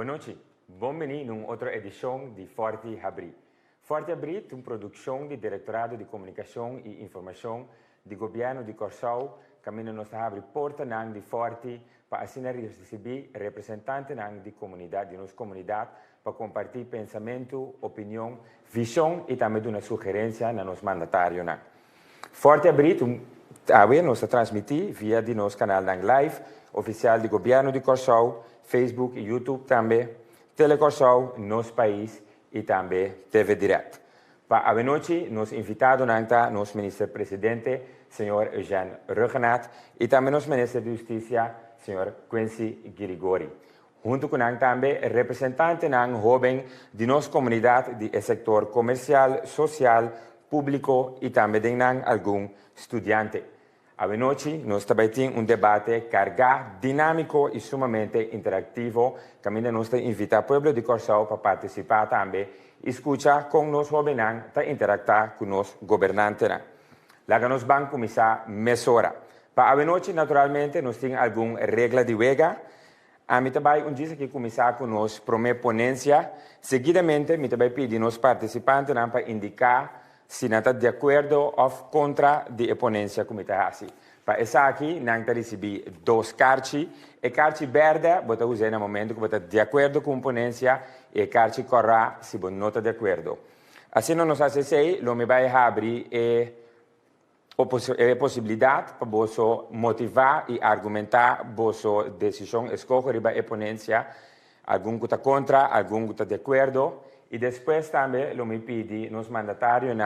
Boa noite. Bem-vindo a outra edição de Forte Abrir. Forte Abrir é uma produção do Diretorado de Comunicação e Informação do Governo de Curaçao, que nos abre porta de Forte para assim receber representantes da comunidade, de nossa comunidade, para compartilhar pensamento, opinião, visão e também uma sugerência na nosso mandatário. Forte Abrir nos transmitir via de nosso canal live oficial do Governo de Curaçao, Facebook e YouTube também, Telecorsau, nosso país e também TV Direct. Para a noite, nos invitado nosso ministro-presidente, Sr. Jean Regenat, e também nosso ministro de Justiça, Sr. Quincy Girigori. Junto com nós também, representante jovem de nossa comunidade do setor comercial, social, público e também de algum estudante. A noite, nós também temos debate cargado, dinâmico e sumamente interativo, que nos invita o povo de Curaçao para participar também, escutar com nós jovens para interactuar com os governantes. Lá que nós vamos começar mesora. Para a noite, naturalmente, nós temos alguma regra de vega. A mim também dia que começar com nós primeira ponência. Seguidamente, me também pedir nos participantes para indicar se não está de acordo ou contra a ponência que está assim. Para essa aqui, nós recebemos 2 cartas. A carta verde, você usa no momento que você está de acordo com a ponência, e a carta corra se você não está de acordo. Assim, nós fazemos isso, me vai abrir a possibilidade para você motivar e argumentar a vossa decisão, escolher a ponência, algum que está contra, algum que está de acordo. E depois também me pedi nos mandatários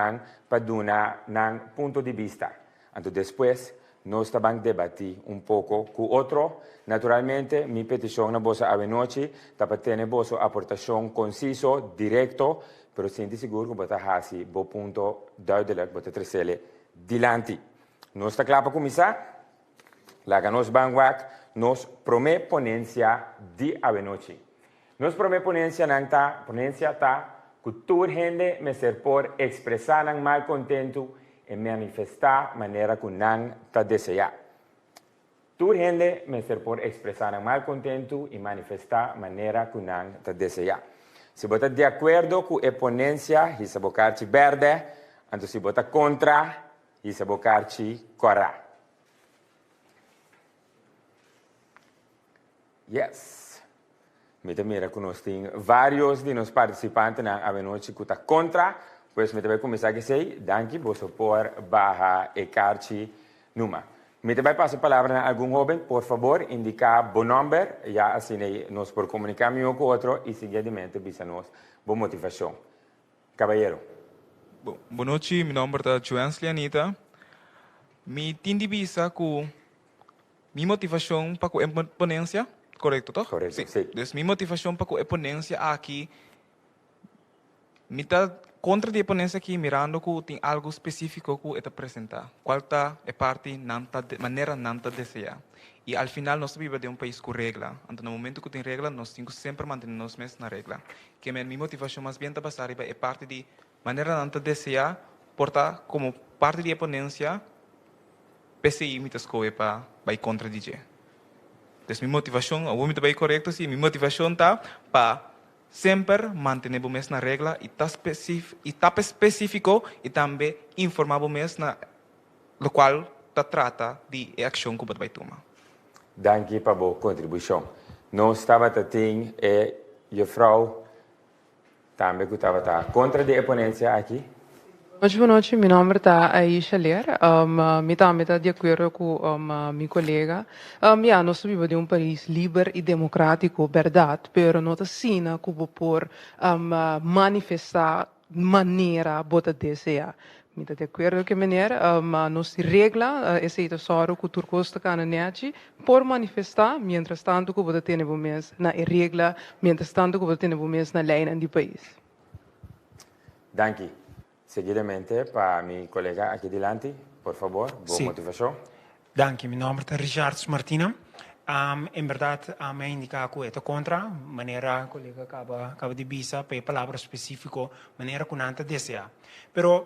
para dar um ponto de vista. Então, depois, nós também debater pouco com o outro. Naturalmente, minha petição na vossa noite para ter a vossa aportação concisa, direto, mas sinto seguro que você faça o ponto duidelijk, você trazer dilante. Nós estamos claros para começar. Lá que nós vamos, nós primeira ponência de noite. Nossa primeira ponência está que toda gente me ser por expressar um mal contento e manifestar a maneira que não está desejando. Toda gente me ser por expressar um mal contento e manifestar a maneira que não está desejando. Se você está de acordo com a ponência, isso é o cartão verde. Então, se você está contra, isso é o cartão correto. Yes. Mira que nós temos vários de nós participantes na noite que estão contra, pois me também começar a dizer, danke, você por barra e carti numa. Me também passo a palavra a algum jovem, por favor, indicar bom número, já assim nós por comunicar um com o outro e seguidamente bisa nós boa motivação. Caballero. Boa noite, meu nome é Joan Slianita. Me tindi bisa com minha motivação para a ponência. Correto, toch? Correto, sim. Dus minha motivação para a ponência aqui, me está contra a ponência aqui, mirando que tem algo específico que está apresentar. Qual está a parte, maneira não está desejar. E ao final, nós vivemos de país com regra. Então, no momento que tem regra, nós temos sempre manter-nos na regra. Que minha motivação mais bem está passar é parte de maneira não está desejar, portar como parte da ponência, PCI muitas coisas para contra DJ. Então, minha motivação, eu também correto, sim, minha motivação está para sempre manter o mês na regra e está específico e também informar o mês na lo qual trata de ação que você vai tomar. Danke para a boa contribuição. Nós estava tendo a vrouw também que estava contra a ponência aqui. Boa noite, meu nome é Aisha Ler. Me está de acordo com meu colega. Nós vivemos em país livre e democrático, verdade, mas não assim que por manifestar maneira bota desejar. Me está de acordo com a maneira, nós regla esse soro que turcos está cananete por manifestar, mientras tanto que bota ter no mês na regra, mientras tanto que bota ter no mês na lei do país. Danke. Seguidamente, para meu colega aqui delante, por favor, boa motivação. Danke, meu nome é Richard Martina. Em verdade, me indica que é contra, maneira que o colega acaba de dizer, para palavra específica, maneira que não deseja. Pero,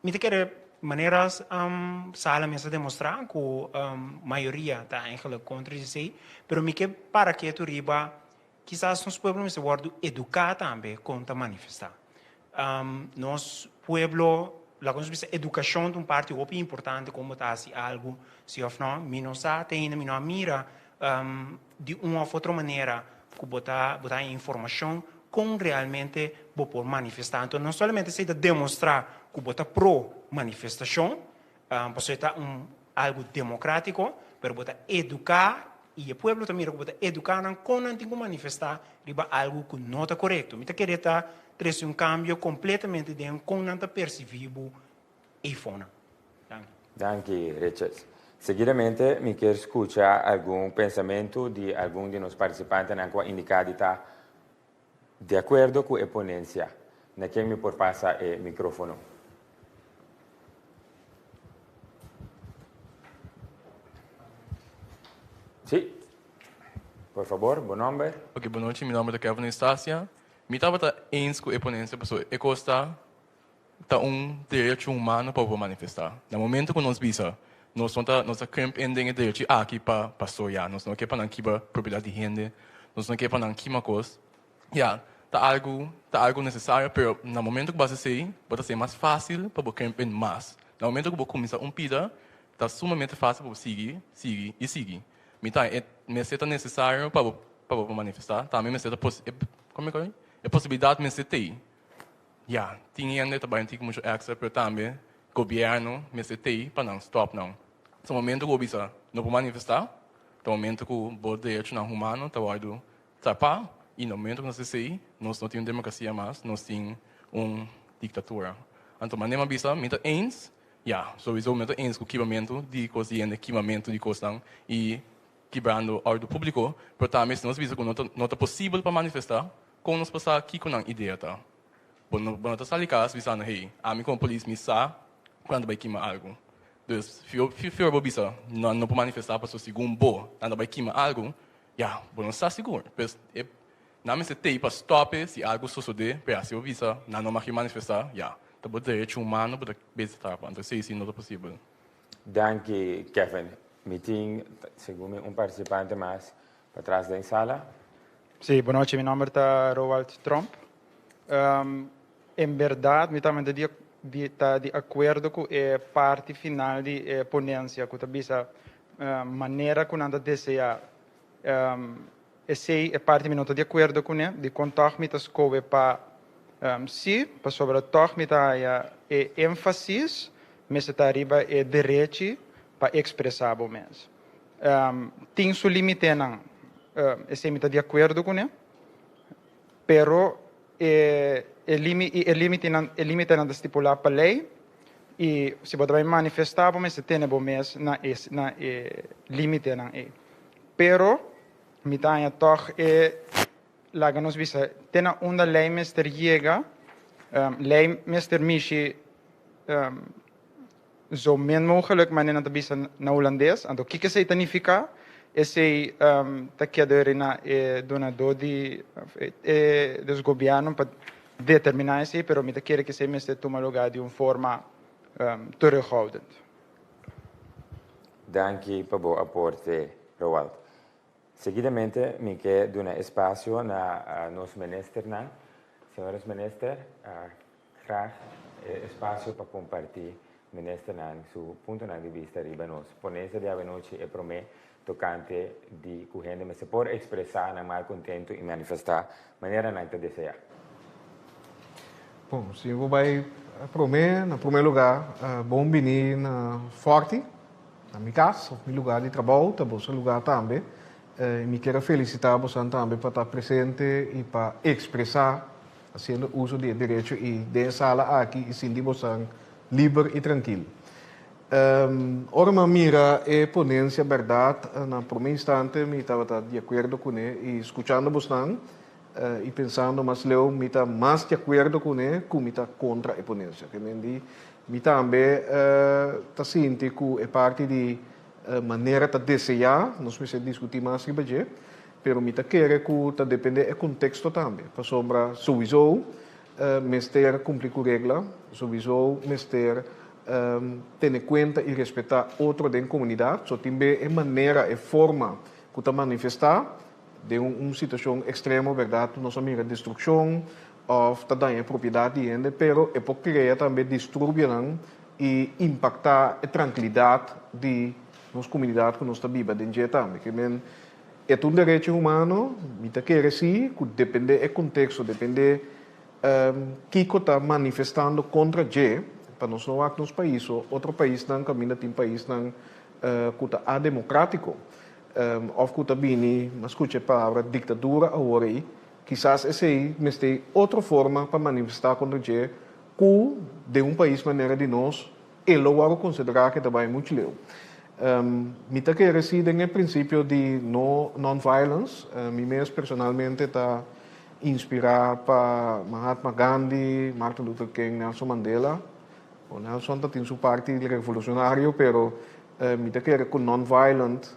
me quero maneiras, sala mesmo demonstrar que a maioria está eigenlijk contra isso, pero me quer para que tu riba quizás nos pueblos se guarda educar também contra manifestar. Nos pueblo la cosa es educación de un parte muy importante como está así algo si of no mi no sa tem mi no mira de uma ou outra maneira que botar informação com realmente por manifestar. Então não somente se demonstrar que botar pro manifestação, você está algo democrático, mas botar educar e o povo também botar educar não com antigo manifestar riba algo que não está correto. Me tá querendo trazer cambio completamente de com não está percebido e fona. Danke, Richard. Seguidamente, mi quero escuchar algum pensamento de algum de nos participantes na qual indicado está de acordo com a ponência. Na quem me por passar o microfone. Sim. Por favor, bom nome. Ok, boa noite. Meu nome é Kevin Estácia. Me estava eens com a ponência, pessoal. E costa tá direito humano para manifestar. No momento que nós visa, nós não crimp ending direito aqui para pastorear. Nós não queremos aqui para propriedade de gente. Nós não queremos aqui uma coisa. Tá algo necessário, pero no momento que você sei, pode ser mais fácil para crimp em mais. No momento que você começa pida, tá sumamente fácil para seguir. Me é necessário para manifestar. Também me é possibilidade me ter. Tinha ainda também muito extra, mas também governo me ter para não stop não. No momento que o bisa não pode manifestar, no momento que o direito não humano está indo tapar, e no momento que nós sei, nós não temos democracia mais, nós temos ditadura. Então, maneira bisa, me tá eens, sowieso me tá eens com o equipamento de coisa de coisa e quebrando a ordem pública, mas também se nós bisa que não é possível para manifestar, como nós passar aqui com a ideia tá. Quando nós salimos, visando hey, a mim como polícia me sabe quando vai queimar algo. Então, se bisa não pode manifestar para o segundo bo, quando vai queimar algo, não está seguro. Mas não me se tem para stop se algo suceder, para se o visa não vai manifestar, tá bom direito humano para visitar, então se não é possível. Danke, Kevin. Meeting, segundo participante mais para trás da sala. Sim, boa noite. Meu nome é Roald Trump. Em verdade, me também está de acordo com a parte final da ponência, com a maneira como anda desejar. Essa é a parte que não está de acordo com ele, de contar me as coisas para para sobre todo me está ênfase, mas está arriba é direito para expressar o mesmo. Tem seu limite não, esse me está de acordo com ele, pero o limite não estipulado para a lei e se você vai manifestar, você tem o mesmo na limite não é. Pero me está toch lá que nós visa tem uma lei mestre chega, lei mestre mishi zo min mogelijk, maar in het bisa na holandês. Então, o que isso significa? Esse tá que na dona dodi dos governos para determinar isso, pero me quer que se mestre toma lugar de uma forma terughoudend. Danke per o aporte, Roald. Seguidamente, mi quer dar espaço na nos minister, senhores minister, graag espaço para compartilhar minister su punto de vista riba nos ponência de avenoci e promê tocante de corrente, mas se pode expressar na mal contento e manifestar maneira não te desejar. Bom, se eu vai promê, no primeiro lugar, bom venir na forte, na minha casa, no lugar de trabalho, também no lugar também. Me quero felicitar você também para estar presente e para expressar, fazendo uso do direito e de sala aqui e sentir você livre e tranquilo. Ora, mira a ponência verdade, na primeiro instante, me estava de acordo com ele e escutando você e pensando, mas eu me está mais de acordo com ele, como me está contra a ponência. Que me também está sentindo que é parte de maneira de desejar, nós precisamos discutir mais sobre isso, mas me está querendo que depende do contexto também. Para sombra, sowieso, mestre cumprir com a regra, sowieso, mestre ter em conta e respeitar outro da comunidade, só também é maneira, é forma que está manifestar, de situação extrema, verdade, nós mira destruição ou também propriedade de gente, pero é por criar também distúrbio e impactar a tranquilidade de nossa comunidade que nós estamos vivendo dentro também. Que é direito humano, me quer sim, que depende do contexto, depende que está manifestando contra G, para nós não aqui nos países, outro país não caminha tem país não que está ademocrático, ou que está bem, mas escute a palavra ditadura agora aí, quizás esse aí mas tem outra forma para manifestar contra G, que de país maneira de nós, ele vai considerar que também é muito leu. Me quer sim, em princípio de non-violence, me mesmo personalmente está inspirar para Mahatma Gandhi, Martin Luther King, Nelson Mandela. O Nelson tem sua parte revolucionário, pero me quer com non-violent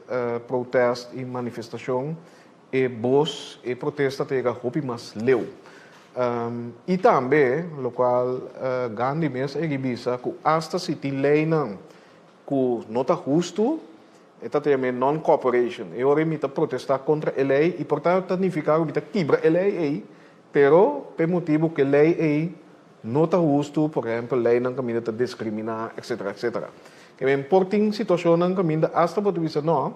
protest e manifestação e voz e protesta tega hopi mas leu. E também, o qual Gandhi mesmo exibisa que hasta se tem lei não que não está justo, está também non-cooperation. Eu ora me protestar contra a lei e portanto significa que quebra a lei aí, pero por motivo que a lei aí não está justo, por exemplo, a lei não caminha a discriminar, etc, etc. Que bem, por tem situação não caminha hasta por dizer não,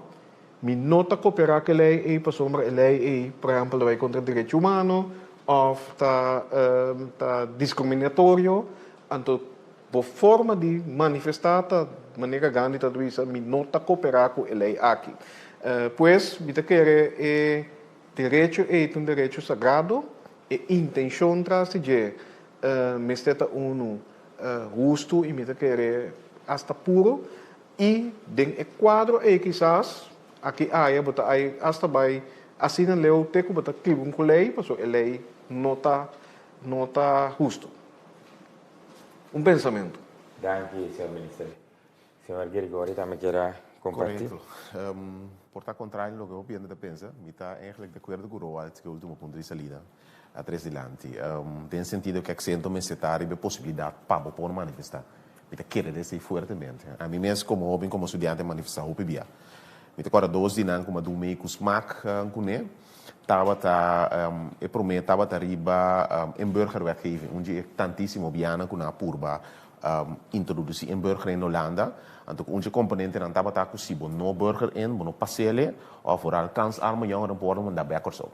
me não está cooperar com a lei aí, para sombra a lei aí, por exemplo, vai contra direito humano, ou está discriminatório, então por forma de manifestar da maneira Gandhi está dizendo, me não está cooperar com a lei aqui. Pois, me quer direito é um direito sagrado e intenção traz de me está justo e me quer hasta puro e den quadro é quizás aqui bota aí hasta vai assim não leu te que bota clima com lei, porque a lei não está justo. Pensamento. Dank je, senhor ministro. Senhor Gregori, também quer compartilhar? Correto. Por estar contrário ao que eu penso, me está eigenlijk de acordo com o Roald, que é o último ponto de salida, atrás delante. Tem sentido que acento me setar e a possibilidade para poder manifestar. Me está querendo dizer fortemente. A mim mesmo, como jovem, como estudante, manifestar o PBA. Me está agora 2 dias, como do meio com smaak, eu prometo, estava arriba em burgerwetgeving, onde é tantíssimo biana com a purba introduzir em burger in Holanda. Então, onze componenten dan estava tá possível no burger in, no passele, ou vooral kans arme jongeren worden om daarbij korso.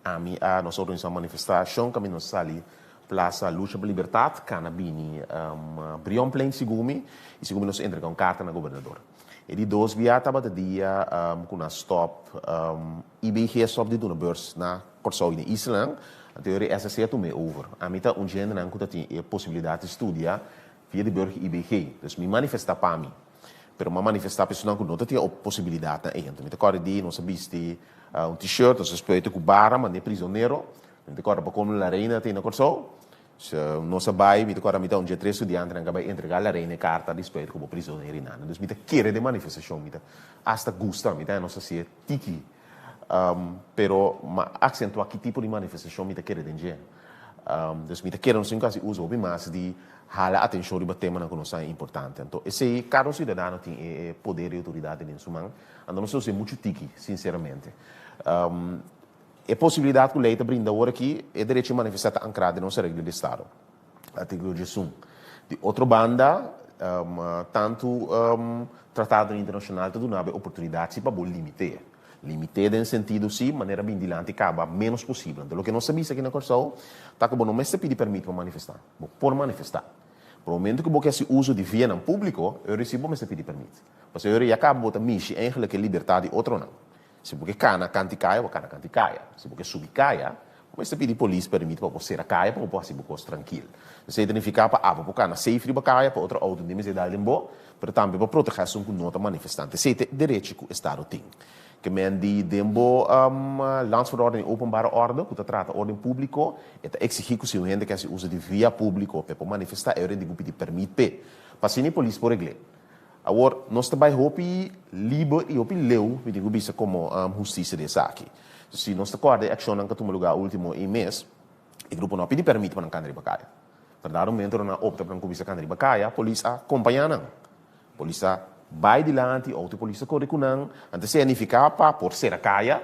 Ami a nós organizamos manifestação, que nós sali Plaza Lucha por Liberdade, canabini, Brionplein Sigumi, e Sigumi nós entra com carta na governador. E die 2 via estava de dia com a stop IBG stop de doen beurs na korso in Island. A teoria SSC é também over. A mim tá gênero não que tem a possibilidade de estudar via de burger IBG. Dus me manifestar para mim. Pero uma manifestar pessoa não tem a possibilidade na então. Me agora de nós viste t-shirt, nós respeito com bara, mas nem prisioneiro. Me agora para como a reina tem na corso. Nós vai, me agora me dá dia 3 estudantes não vai entregar a reina carta de respeito como prisioneiro nada. Dus me quer de manifestação, me hasta gusta, me não sei se é tiki. Pero acentuar que tipo de manifestação me quer dizer. Dus me quer não sei quase uso bem mais de hala atenção de tema na conoção é importante. Então esse cada cidadão tem poder e autoridade em sua mão. Então não sei muito tiki, sinceramente. A possibilidade que o lei brinda agora aqui é direito de manifestar ancrado em nossa regra de Estado. Artigo 11. De outra banda, tanto tratado internacional tudo não há oportunidade para o limite. Limitada em sentido, sim, maneira bem dilante, acaba menos possível. Então, o que nós sabemos aqui na Corsol, está que não se pede permite para manifestar. Por manifestar. Para o momento que você se usa de via no público, eu recebo, mas se pede permite. Porque eu já acabo de mexer em liberdade outro não. Se você cana, canta caia, você cana, canta caia. Se você subir caia, você pede polícia permite para você ser caia, para você ser tranquilo. Isso significa para você cana safe de caia, para outra auto de miséria de limbo, para também para proteção com nota manifestante. Esse é o direito que o Estado tem. Que men die dembo landsverordening openbare orde, que trata ordem público, eta exigir que se o gente que se usa de via público para manifestar, eu de grupo de permite, passini polícia por regle. Agora nós também hopi liber e hopi leu, me digo bisa como justiça dessa aqui. Se nós acorda ação não que toma lugar último mês, o grupo não pede permite para não cantar bacaia. Para dar momento na opta para não bisa cantar bacaia, polícia acompanha polícia vai dilante, outra polícia corre com não, antes significa para por ser a caia,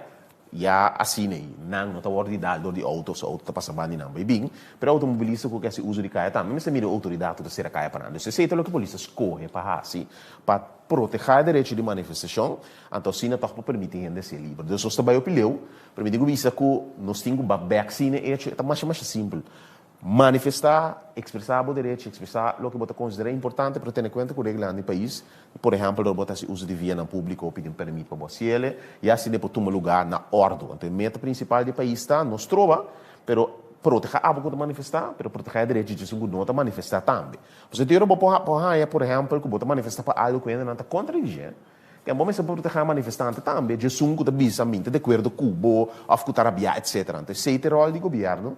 ja assim não tá ordem dado de auto so auto tá passa bani não bem pero automobilista que se usa de caia também mas mira autoridade da ser caia para nada se sei lo que polícia escorre para assim para proteger o direito de manifestação então sim tá para permitir gente ser livre então só vai o pileu permitir que visa que nós temos back sim é tá mais simples manifestar, expressar o direito, expressar o que você considera importante para ter em conta que o regulamento do país, por exemplo, você se usa de via no público ou pedir permissão para você, e assim depois toma lugar na ordem. Então, a meta principal do país está, nos trova, pero proteger a boca de manifestar, pero proteger o direito de segundo manifestar também. Você tem por exemplo, que você manifestar para algo que ainda não está contra a religião. Que é bom se proteger manifestante também, de sunco da bisa mente de acordo com Cuba, afcutarabia, etc. Então, sei ter rol do governo,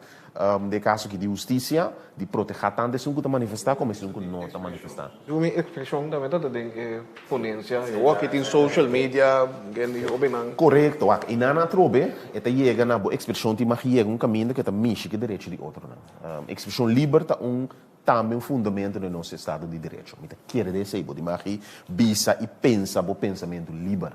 de caso que de justiça, de proteger tanto sunco da manifestar como sunco não está manifestar. A minha expressão também está de ponência, eu aqui tem social media, correto, e na trobe, eta chega na expressão de magia caminho que está mixe que direito de outro. Expressão livre está também fundamento do nosso Estado de Direito. Então, quer dizer, você pode bisa e pensa o pensamento livre.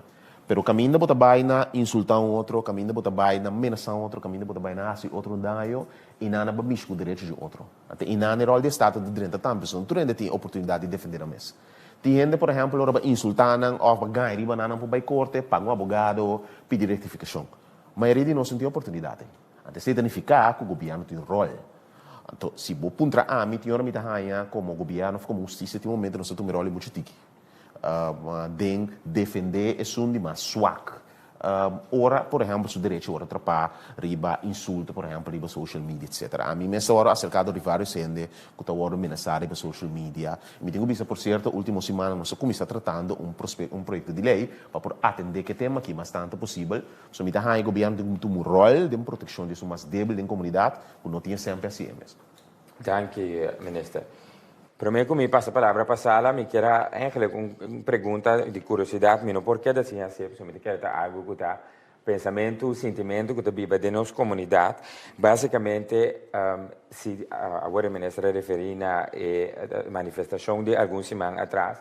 Pero caminho você vai na insultar outro, caminho você vai na ameaçar outro, caminho você vai na assim outro daio e não na o direito de outro. Até e não é rol do Estado de Direito também, tu ainda tem oportunidade de defender a mesa. Tem gente, por exemplo, que insultar ou ganhar riba na para corte, paga um advogado, pedir rectificação. A maioria de nós não tem oportunidade. Até se identificar que o governo tem rol. Então, se você puntra a mim, tem como governo, como justiça, tem momento nós temos rol muito tique. Den defender é sundi mas swak. Ora, por exemplo, o direito ora atrapar, riba insulto, por exemplo, riba social media, etc. A mim nessa hora acercado de vários gente que está hora ameaçar riba social media. Me tenho visto, por certo, última semana nós começamos tratando um projeto de lei para atender que tema que é bastante possível. So me o governo tem um rol de proteção de sua mais débil da comunidade, que não tinha sempre assim mesmo. Danke, minister. Primeiro que me passa a palavra para a sala, me quero eigenlijk uma pergunta de curiosidade, mas não porque da ciência, me quero algo que está pensamento, sentimento que está viva de nossa comunidade. Basicamente, se agora o ministro referi na manifestação de algumas semanas atrás,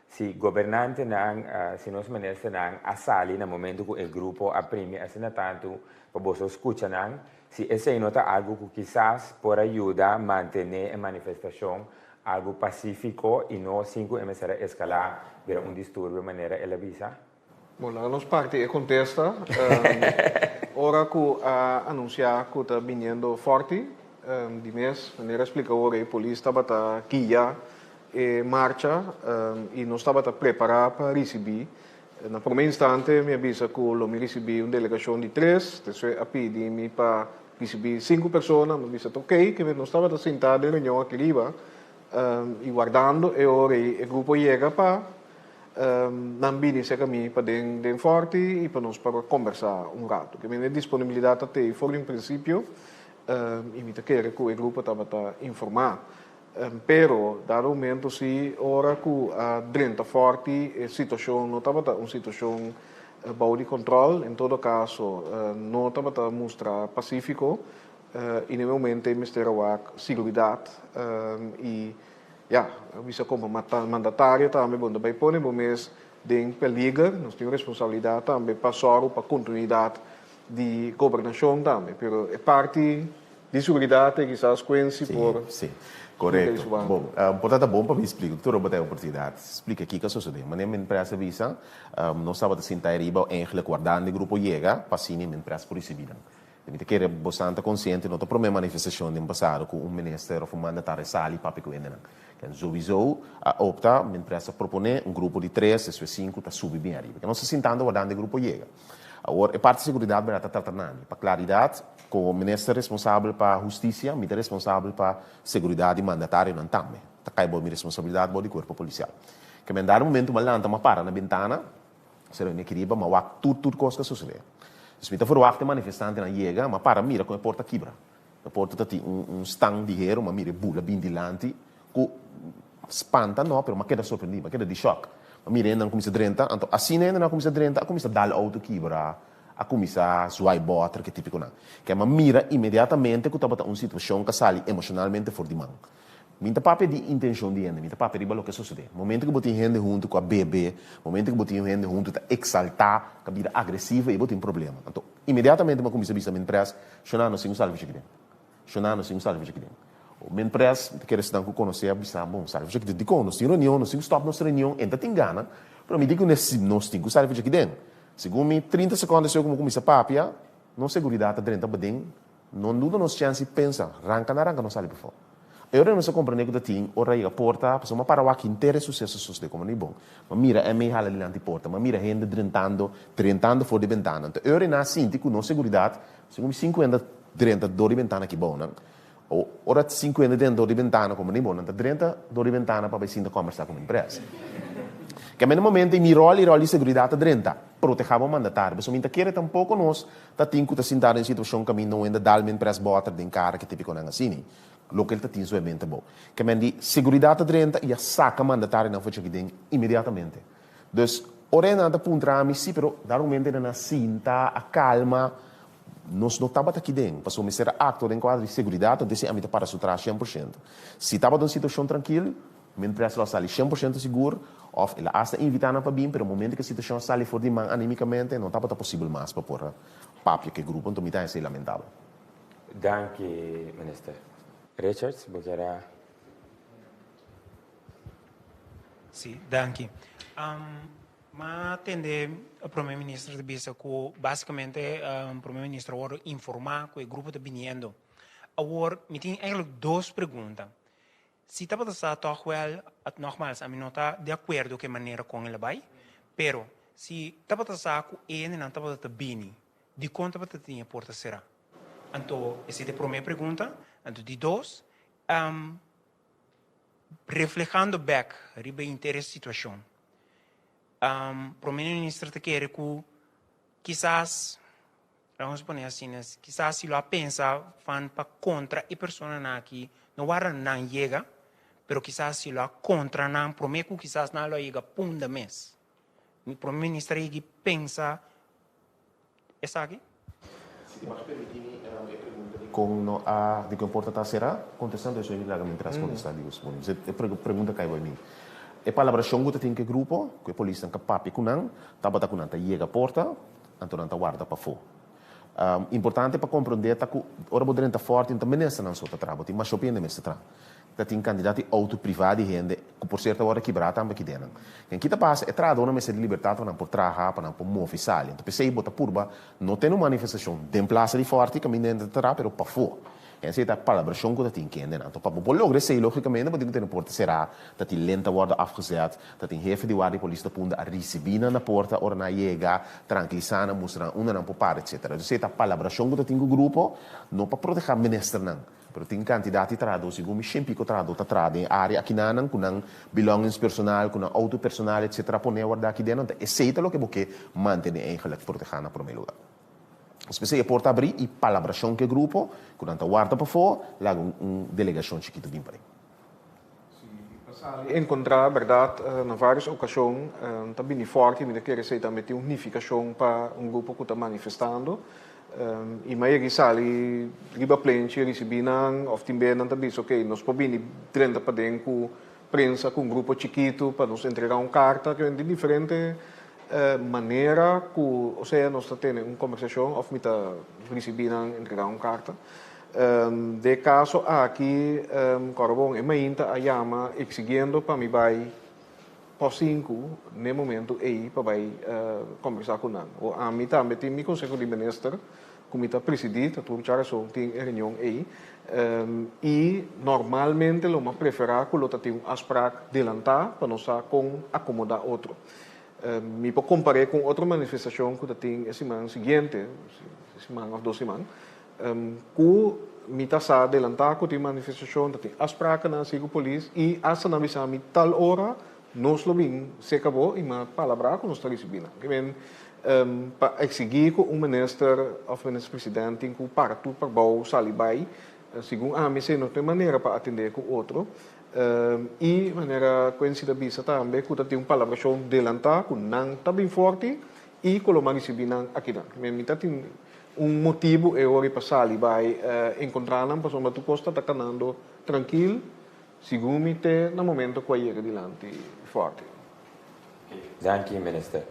se governante não, se nosso ministro não assali no momento que o grupo aprime, assim tanto para você escutar não, se esse não está algo que quizás pode ajudar a manter a manifestação algo pacífico e não 5M será escalar para distúrbio de maneira ela visa? Bom, lá nos parte contesta, ora que anunciar que está vindo forte, de mês, maneira explica ora a polícia estava guia e marcha e não estava preparada para receber. Na primeira instante, me avisa que eu me recebi uma delegação de 3, então a pedir-me para receber 5 pessoas, me avisa ok, que não estava sentado em reunião aqui riba, e guardando e ora o grupo chega para não vir se caminho para dentro forte e para nós para conversar rato que a disponibilidade até foi em princípio e me querer que o grupo estava informar pero dado momento se ora que a dentro forte a situação não estava uma situação baú de controle em todo caso não estava mostrar pacífico e no momento Ministério da Seguridade e visa como mandatário também bom também põe no mês de peligro nós temos responsabilidade também para a continuidade de governação também pero é parte de segurança que quizás conhece por sim correto bom portanto bom para me explicar tu não tem oportunidade explica aqui que sucedeu mas nem empresa visa nós estava sentar riba eigenlijk guardando o grupo chega para sim empresa por receber Então, que era bastante consciente não para uma manifestação no passado com ministro ou mandatário sali para que ainda não. Que sowieso opta, a empresa propõe grupo de 3, 5, está subir bem arriba. Que não se sentando guardando o grupo chega. Agora, a parte de segurança vai estar tratando. Para claridade, com o ministro responsável para a justiça, me responsável para a segurança mandatário não também. Está caindo a minha responsabilidade do corpo policial. Que me dá um momento mal lanta, mas para na ventana, será uma querida, mas tudo coisa que sucede. Se me for o manifestante não chega, mas para mira com a porta quebra. A porta tem stand de hero, mas mira bula bem dilante, que espanta não, mas queda surpreendido, mas queda de choque. Mas mira ainda não começa a drenta, então assim ainda não começa a drenta, começa a dar auto quebra, a começar a zoar botar que típico não. Que mas mira imediatamente que estava uma situação que sai emocionalmente fora de mão. Minta papi di intenção de gente, minta papi riba lo que sucede. Momento que botem gente junto com a bebê, momento que botem gente junto tá exaltar, que vida agressiva e botem problema. Então, imediatamente uma comissão bisa min press, chonano sem salve de aqui. Chonano sem salve de aqui. O min press, quer estar com conhecer bisa bom, salve de aqui de cono, sem reunião, não sem stop nossa reunião, ainda tem gana. Pero me digo nesse nós tem com salve de aqui dentro. Segundo me 30 segundos eu como comissão papi, não segurança dentro badem, não dúvida nos chance pensa, arranca não salve por fora. Eu não sei compreender que tem ora aí a porta, passou uma para o aqui inteiro sucesso de como nem bom. Mas mira é meio hala ali porta, mas mira gente drentando fora de ventana. Então eu não sinto que não segurança, segundo 50 30 de ventana que bom, não? Ou ora 50 dentro de ventana como nem bom, então 30 de ventana para ver se ainda conversar com a empresa. Que no momento em rol de segurança drenta, protegava o mandatário, mas ainda quer tampouco nós, tá tem que sentar em situação que não ainda dá a empresa bota de cara que tipo não assim. Local está tinha sua mente bom. Que mendi segurança drenta e a saca mandatário não foi cheguei imediatamente. Então, ora nada puntra mi sim, pero dar momento na cinta, a calma, nós não estava aqui dentro, passou a ser acto em quadro de segurança, desse âmbito para sutra 100%. Se estava numa situação tranquila, a empresa sale 100% seguro, ou ela está invitando para vir, pero no momento que a situação sale fora de mão animicamente, não estava possível mais para pôr papo que grupo, então me dá esse lamentável. Dank, minister. Richards, buonasera. Sì, danke. Ma tende o primeiro-ministro de Bisa que basicamente o primeiro-ministro agora informar que o grupo está vindo. Agora, me tem eigenlijk duas perguntas. Se está para toch wel, nogmaals, a mim não está de acordo com a maneira como ele vai, pero se está para que ele não está para bem, de quanto para ter porta será? Então, essa é a primeira pergunta. Então, de dois, reflejando back, riba interesse situação. O primeiro-ministro está querendo que, quizás, vamos poner assim, quizás se lo pensa, fan para contra a pessoa aqui, não vai não chega, pero quizás se lo contra não, prometo que quizás não lo chega punda mês. O primeiro-ministro aqui pensa, essa aqui? Se mais permitir, com a de que importa será contestando isso aí lá me traz contestar digo você pergunta cai vai mim é palavra chongo tem que grupo que a polícia que papi kunang taba ta kunang ta chega porta então ta guarda para fo importante para compreender ta ku ora bodrenta forte então menessa não só ta trabo tem mais shopping de mestra ta tem candidati auto privati gente que por certa hora quebrata também que denan quem kita passa é trado uma mesa de liberdade para não por traha para não por mo oficial então pensei bota purba não tem uma manifestação de plaça de forte que me dentro tra pero para fo essa é a palavra chongo da tem que entender então para por lograr sei logicamente mas tem porta será dat die lente worden afgezet dat die jefe die waar die politie de punta a recibina na porta ora na chega tranquilizando mostrar uma não popar etc dus é a palavra chongo da tem o grupo não para proteger minister não pero tem candidati trado segundo me sempre que trado tá trado em área aqui nan com belongings personal com auto personal etc poner guarda aqui dentro é seita lo que porque manter eigenlijk proteger na primeiro lugar especialmente porta abrir e palavra chongo grupo quando guarda para fora lá delegação chiquito bem para encontrar verdade na várias ocasiões também forte me quer dizer também tem unificação para grupo que está manifestando e mais que sali riba plente recebinan of também não também ok nós podemos 30 para dentro prensa com grupo chiquito para nos entregar carta que é de diferente maneira que ou seja nós temos uma conversação of me tá recebinan entregar carta de caso aqui Corobon é mainta a chama exigindo para me vai por 5 no momento aí para vai conversar com nós ou a mim também tem me conselho de ministro como está presidido tu já só tem reunião aí e normalmente o mais preferar que o tem um aspecto delantar para nós com acomodar outro me pode comparar com outra manifestação que tem essa semana seguinte semana ou 2 semanas que me está adelantar que tem manifestação tem aspecto na sigo polícia e essa na visão me tal hora nós lo bem se acabou e uma palavra que nós está recebendo para exigir que ministro ou ministro-presidente que para tudo para bom salibai segundo a mim não tem maneira para atender com outro e maneira conhecida bisa também que tem uma palavra chão delantar que não está bem forte e que o recebendo aqui não me tem motivo é hora para salibai encontrar não para tu posta tá canando tranquilo segundo te no momento que ir adiante forte. Danke, Minister.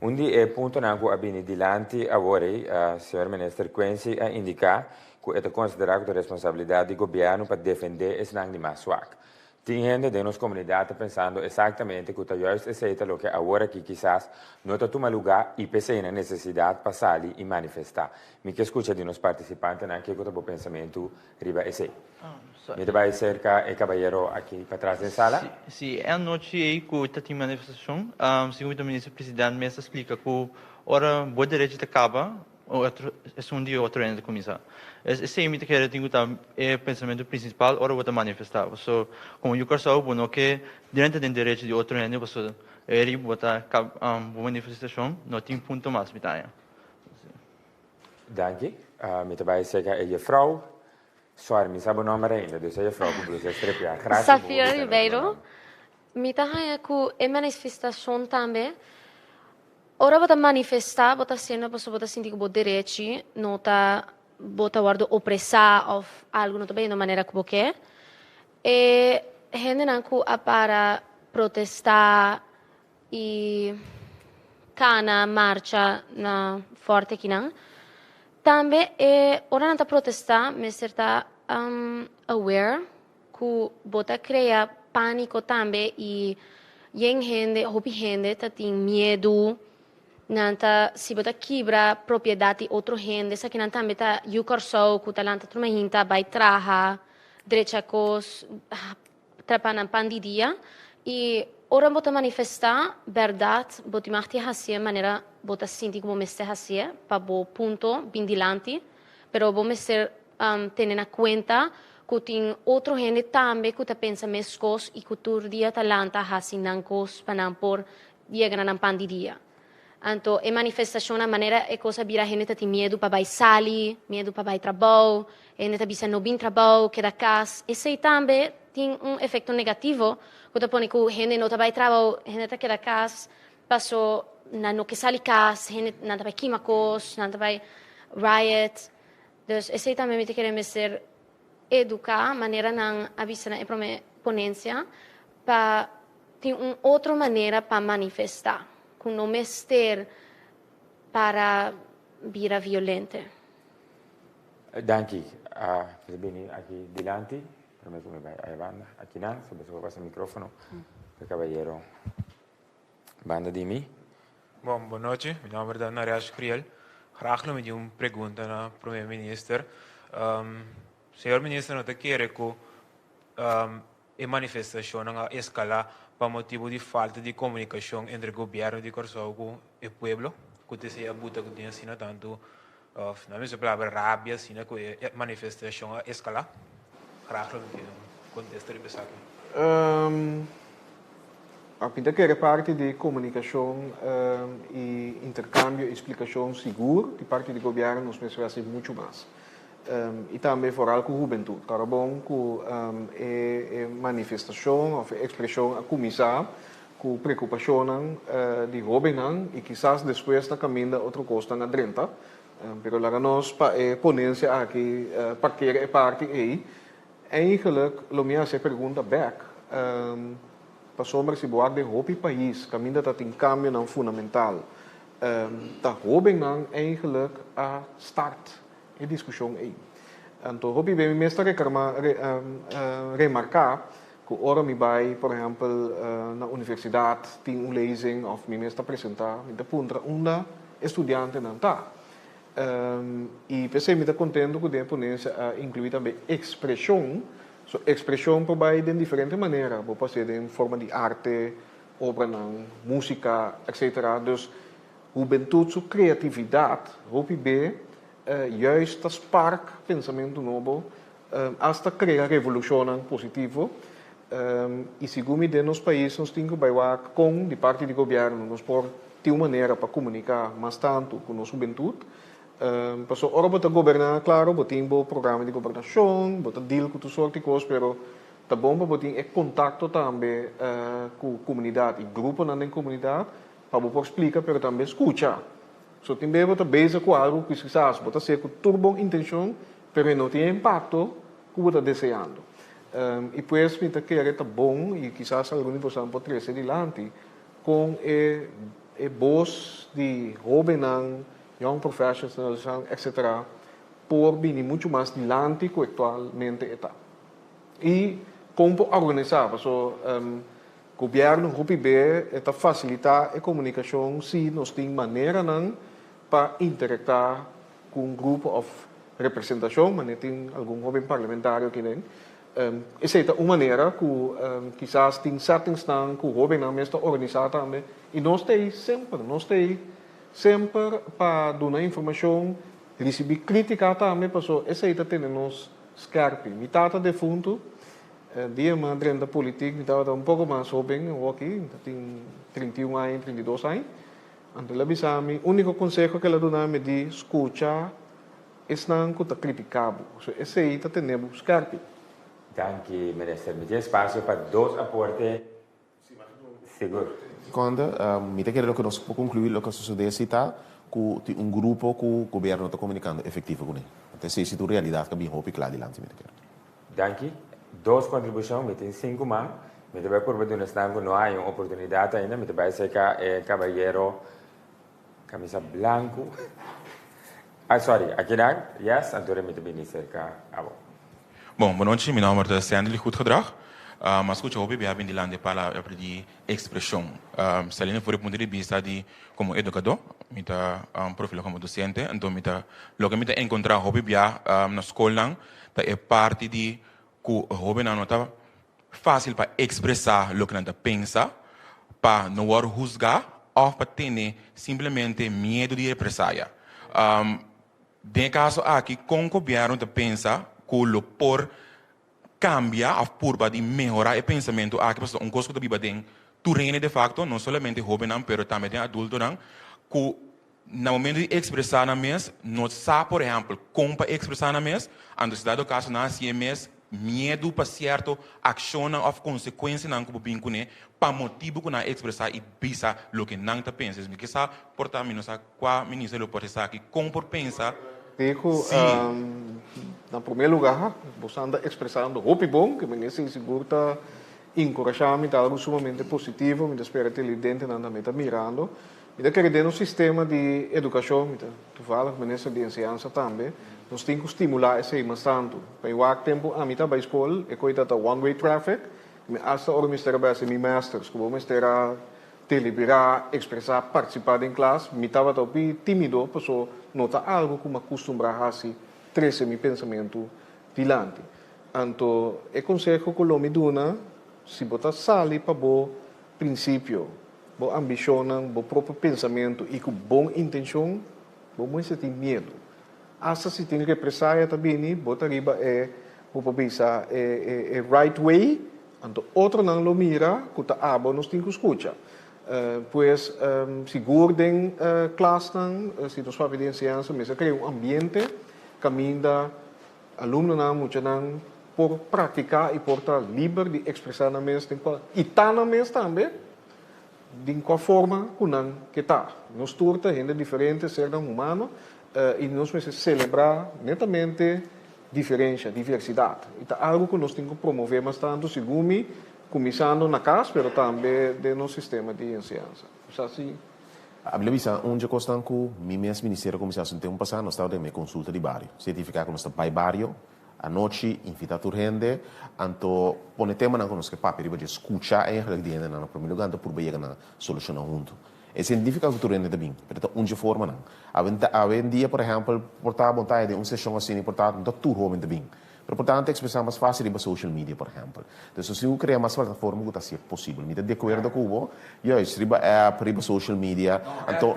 Undi è punto nanku abini dilanti a vorrei, signor Minister Quincy, a indicar que é considerado a responsabilidade do governo para defender esse nang de mais swak. Tem gente de nossa comunidade pensando exatamente que o justo é o que agora que quizás não está tomando lugar e pensa na necessidade de passar ali e manifestar. Me que escuta de nos participantes, né, que é o pensamento riba esse. Me vai cerca e caballero aqui para trás da sala. Sim, é a noite aí que tem manifestação. Segundo o ministro-presidente, me explica que ora boa direito acaba, é um dia outro ainda começar. Esse é que eu tenho é o pensamento principal, ora vou manifestar. So, como eu quero bom que diante do direito de outro ainda, você ele botar manifestação, não tem ponto mais bitanha. Danke. Me vai cerca e Frau. Sorry, mi sabe o nome ainda, dus é Frau que você estrepia. Safia Ribeiro. Me tá que é manifestação também. Ora vou manifestar, vou sendo pessoa vou sentir que vou direito, não tá bota guardo opressar ou algo não também de maneira que você e gente não que para protestar e cana marcha na forte que não também ora não tá protestar mas certa aware que bota criar pânico também e gente houve gente tá tem medo nanta si bota quebra propriedade outro gente sa que não também tá you corso que talanta truma hinta vai traha direita cos trapana pandidia e ora bota manifestar verdade bota marti hasia maneira bota sentir como meste hasia pa bo punto bindilante pero bo mester tendo na conta que tem outro gente também que tá pensa mescos e que tur dia talanta hasi nancos panampor diega na pandidia. Então, a manifestação na maneira é coisa vira a gente tem medo para vai sair, medo para vai trabalho, a gente bisa não bem trabalho, que da casa. Esse também tem efeito negativo, quando põe que a gente não vai trabalho, a gente que da casa, passou na no que sai casa, a gente não vai queimar coisas, não vai riot. Então, esse também me queremos ser educar, maneira não avisar na ponência, para ter outra maneira para manifestar. Com não mester para virar violenta. Danke. Bem, aqui diante, prometo que vai a banda. Aqui não, se você passa o microfone, o caballero. Banda de mim. Bom, boa noite. Meu nome é Narias Criel. Graag wil ik een pregunta na premier-minister. Senhor ministro, não te quer que a manifestação não escala por motivo de falta de comunicação entre o governo de Corsau e o povo, que se abuta que tem assim tanto, na mesma palavra rábia, assim que a manifestação escala. Graag wil ik een contexto de bezaking. A pinta que é parte de comunicação e intercâmbio, explicação seguro, de parte do governo nos mexe muito mais. E também foral com a juventude. Cara bom com manifestação ou expressão a começar com preocupação de jovens e quizás depois na caminho outra coisa na drenta. Pero lá nós para ponência aqui parqueira é parte aí. Eigenlijk lo minha se pergunta back. Para sombra se boar de hopi país caminho dat tem cambio não fundamental. Da jovem não eigenlijk a start a discussão aí. Então, hobby bem me está remarcar que ora me vai, por exemplo, na universidade tem lezing of me está apresentar, me está punta uma estudante não tá. E pensei me está contento que a ponência inclui também expressão, so expressão por vai de diferente maneira, pode ser em forma de arte, obra não, música, etc. Dus juventude, sua criatividade, hobby bem juist dat spark pensamento novo hasta criar revolução positiva e segundo de nos países nós temos que bailar com de parte do governo nós por ter uma maneira para comunicar mais tanto com nossa juventude passou ora bota governar claro botem bo programa de governação bota deal com tudo sorte de coisas pero tá bom para botem contato também com a comunidade e grupo na comunidade para bo explicar pero também escutar. So, também você beija com algo que quizás você ser com turbo intenção, mas não tem impacto que você está desejando. E depois me querer tá bom e quizás alguns de vocês podem trazer adiante com e voz de jovens, young professionals, etc., por vir muito mais adiante que atualmente está. E como organizar, so, governo, grupo B, está facilitar a comunicação se nós temos maneira para interactar com um grupo de representação, mas tem algum jovem parlamentar que nem. Essa é uma maneira que quizás tem settings que o jovem não está organizado também. E nós temos sempre para dar informação, receber crítica também, porque essa é temos scarpe. Metade de fundo, dia mais dentro da política, metade um pouco mais jovem, eu aqui, tem 31 anos, 32 anos. Então, o único conselho que ela dá é de escutar, é não que está criticado. Essa é temos scarpe. Dank u, minister. Met je espaço para dois aportes. Seguro. Quando me quero que nós concluir o que sucedeu está com um grupo que o governo está comunicando efetivo com ele. Então, se isso é realidade que bem roupa e claro diante me quero. Dank u. Duas contribuições, me tem 5 man. Me vai por ver no stand não há uma oportunidade ainda. Me vai ser caballero camisa blanco. Sorry, aqui não? Yes, então me vai minister cá. Bom, boa noite. Meu nome é Sandy Goed Gedrag. Mas escuta, eu bem de lá de para de expressão. Se ele não for ponto de vista de como educador, me tá profilo como docente, então me tá logo me tá encontrar hobby bia na escola, tá é parte de que o hobby não tá fácil para expressar o que não tá pensa, para não war juzgar ou para ter simplesmente medo de represália. De caso aqui, com o governo tá pensa que o por cambia a curva de melhorar o pensamento aqui para um coisa que viva tem terreno de facto não somente jovem não, mas também tem adulto não que no momento de expressar na mesa não sabe por exemplo como para expressar na mesa ando se dado caso na CMS medo para certo ação ou consequência não que bem com para motivo que na expressar e bisa o que não tá pensa me que sabe portar menos a qual ministro pode estar aqui como por pensar Digo, em primeiro lugar, você anda expressando o bom, que me seguro está encorajando, algo sumamente positivo, me espera que ele dentro anda me está mirando. Me quer dizer no sistema de educação, tu fala, ministro de ensinança também, nós temos que estimular esse bastante. Para o tempo, a mitad da escola, é coisa da one-way traffic, me hasta o ministério vai ser masters, como ministério deliberar, expressar, participar em classe, me estava também tímido, porque nota algo como acostumbrar a se trazer meu pensamento dilante. Então, o conselho que eu me dou, se você sai para o princípio, a ambição, o próprio pensamento e com boa intenção, você tem medo. Essa se tem represália também, você arriba vou pensar, é right way, então outro não lo mira, que está abo, nós temos que escutar. Pues seguro em classe se nós fazemos evidenciança, mas cria ambiente caminha aluno não muito não por praticar e por estar livre de expressar na mesa e tá na mesa também de qual forma que está nós turta gente diferente ser humano e nós precisamos celebrar netamente diferença diversidade e tá algo que nós temos que promover bastante segundo começando na casa, mas também no sistema de ensinança. Assim. A minha visão, onde costan que mi mesmo ministério começasse um tempo passado, nós estávamos em consulta de bairro. Certificar que nós estamos em bairro, a noite, invitar a gente, então, põe tema na conosco, papo, de escutar e reagir na primeiro lugar, por bem na solucionar junto. E significa que tu rende também, porque onde forma não. Há dia, por exemplo, portar vontade de uma sessão assim, portar tu homem também. Pero, portanto, expressar mais fácil para social media, por exemplo. Então, se eu criar mais plataforma, que está possível. Me de acordo com o eu escrevo app, riba social media, então,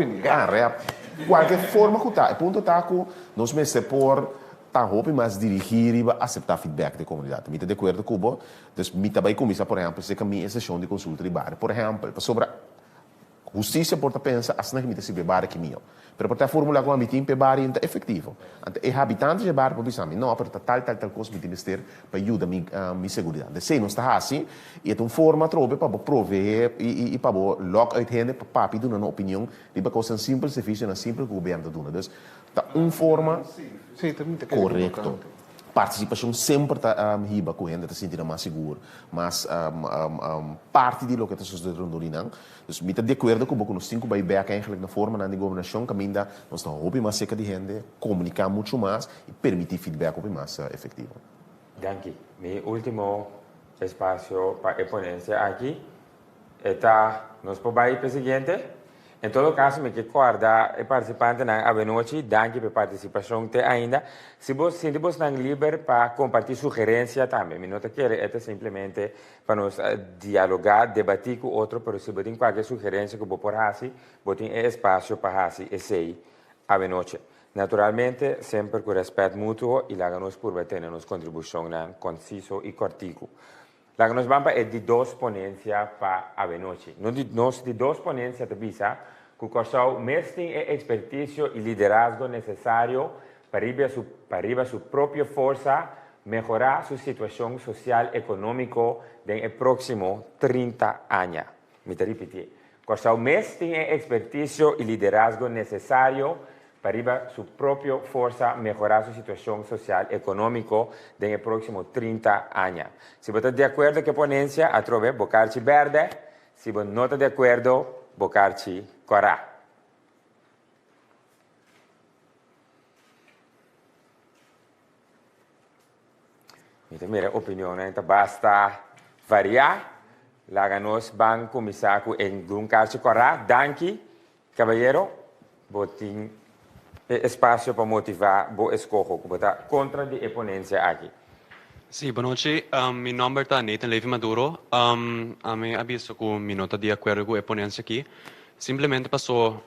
qualquer forma que está. O ponto está que nós me por tá roupa mais dirigir e aceitar feedback da comunidade. Me de acordo com o então, me também começa, por exemplo, se caminha sessão de consulta de bar. Por exemplo, sobre justiça, porta pensa, assim que me se bar que meu. Pero para formular com a mitim pe bar é efetivo. E habitantes de bar para pensar, não, para tal coisa me tem que ter para ajudar minha segurança. Se não está assim, é uma forma trobe para prover e para lock uit hende para papi dar uma opinião de uma coisa simples, difícil, simples que o governo dá. Então, uma forma correto. participação sempre está hiba com gente, está sentindo mais seguro, mas parte de lo que está sucedendo ali não. Dus me está de acordo com nós cinco vai back eigenlijk na forma de governação caminha nós está houve mais seca de gente, comunicar muito mais e permitir feedback mais efetivo. Danke. Mi último espaço para exponência aqui está nos para o seguinte. Em todo caso, me quero guardar participante na avenoche, danke pela participação te ainda. Se você sente você livre para compartilhar sugerência também, me não quero é simplesmente para nós dialogar, debater com outro, mas se você tem qualquer sugerência que você pode fazer, você tem espaço para fazer esse avenoche. Naturalmente, sempre com respeito mútuo e lá nós por ter nossa contribuição conciso e cortico. La que nos vamos é de duas ponências para a noite. Nós de duas ponências te visa que o Corsau tem a expertise e liderazgo necessário para sua própria força melhorar sua situação social e econômica nos próximos 30 anos. Me repetir. Corsau tem a expertise e liderazgo necessário para sua própria força melhorar sua situação social e econômica nos próximos 30 anos. Se você está de acordo com a ponência, atrove bocarci verde. Se você não está de acordo, bocarci corá. Mira, a opinião basta variar. Lá nós vamos começar com um carci corá. Danke, caballero. Botin espaço para motivar o escolho, que está contra a exponência aqui. Sí, buenas noches. Mi nombre es Nathan Levy Maduro. A mí aviso que mi nota de acuerdo con la ponencia aquí. Simplemente pasó,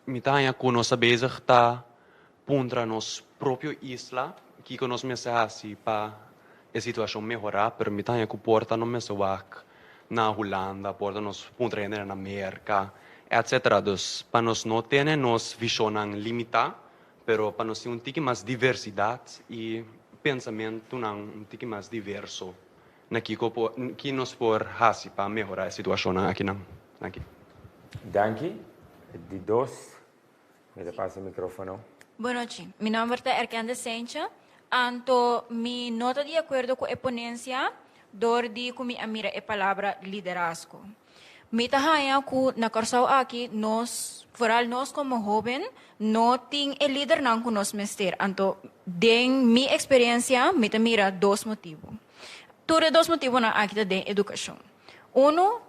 mi tanya que nos abeza está contra nos propio isla, que nos mensajes para a situação melhorar, pero mi tanya que porta no me soak na Holanda, porta nos contra na América, etc. Dus, para nós não ter nos visão limitada, pero para nós ter tique mais diversidade e pensamento um tique mais diverso, que nos por fazer para melhorar a situação aqui não. Aqui. Danke. De dois, me passa o microfone. Boa noite. Meu nome é Erkanda Sencha. Anto, mi nota de acordo com a ponência, de que me amira a palavra liderazgo. Me tahaya que na Corsau aqui, nós, foral nós como jovem, não tem o líder não que nós mester. Anto, den minha experiência, me mira dois motivos. Tudo dois motivos na aqui da educação.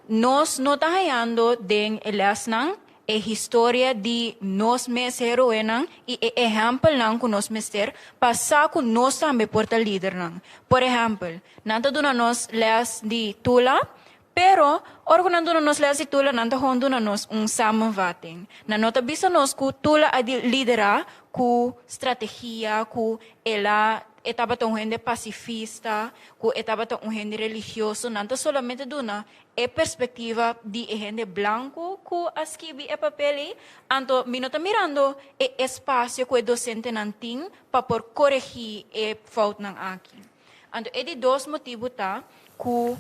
Nós não tahayando den elas não, a história de nós mesmos heroínas e o exemplo não que nós mester, passar que nós também porta líder não. Por exemplo, nanta duna nós les de Tula, pero organando nos les de Tula nanta hondo na nós samenvatting. Na nota bisa nós que Tula a de liderar com estratégia, com ela etapa tão gente pacifista, com etapa tão gente religioso, nanta solamente duna é perspectiva de gente branco que escreve e papel, anto minota mirando é espaço que o docente não tem para por corrigir e falta não aqui. Anto é de dois motivos tá que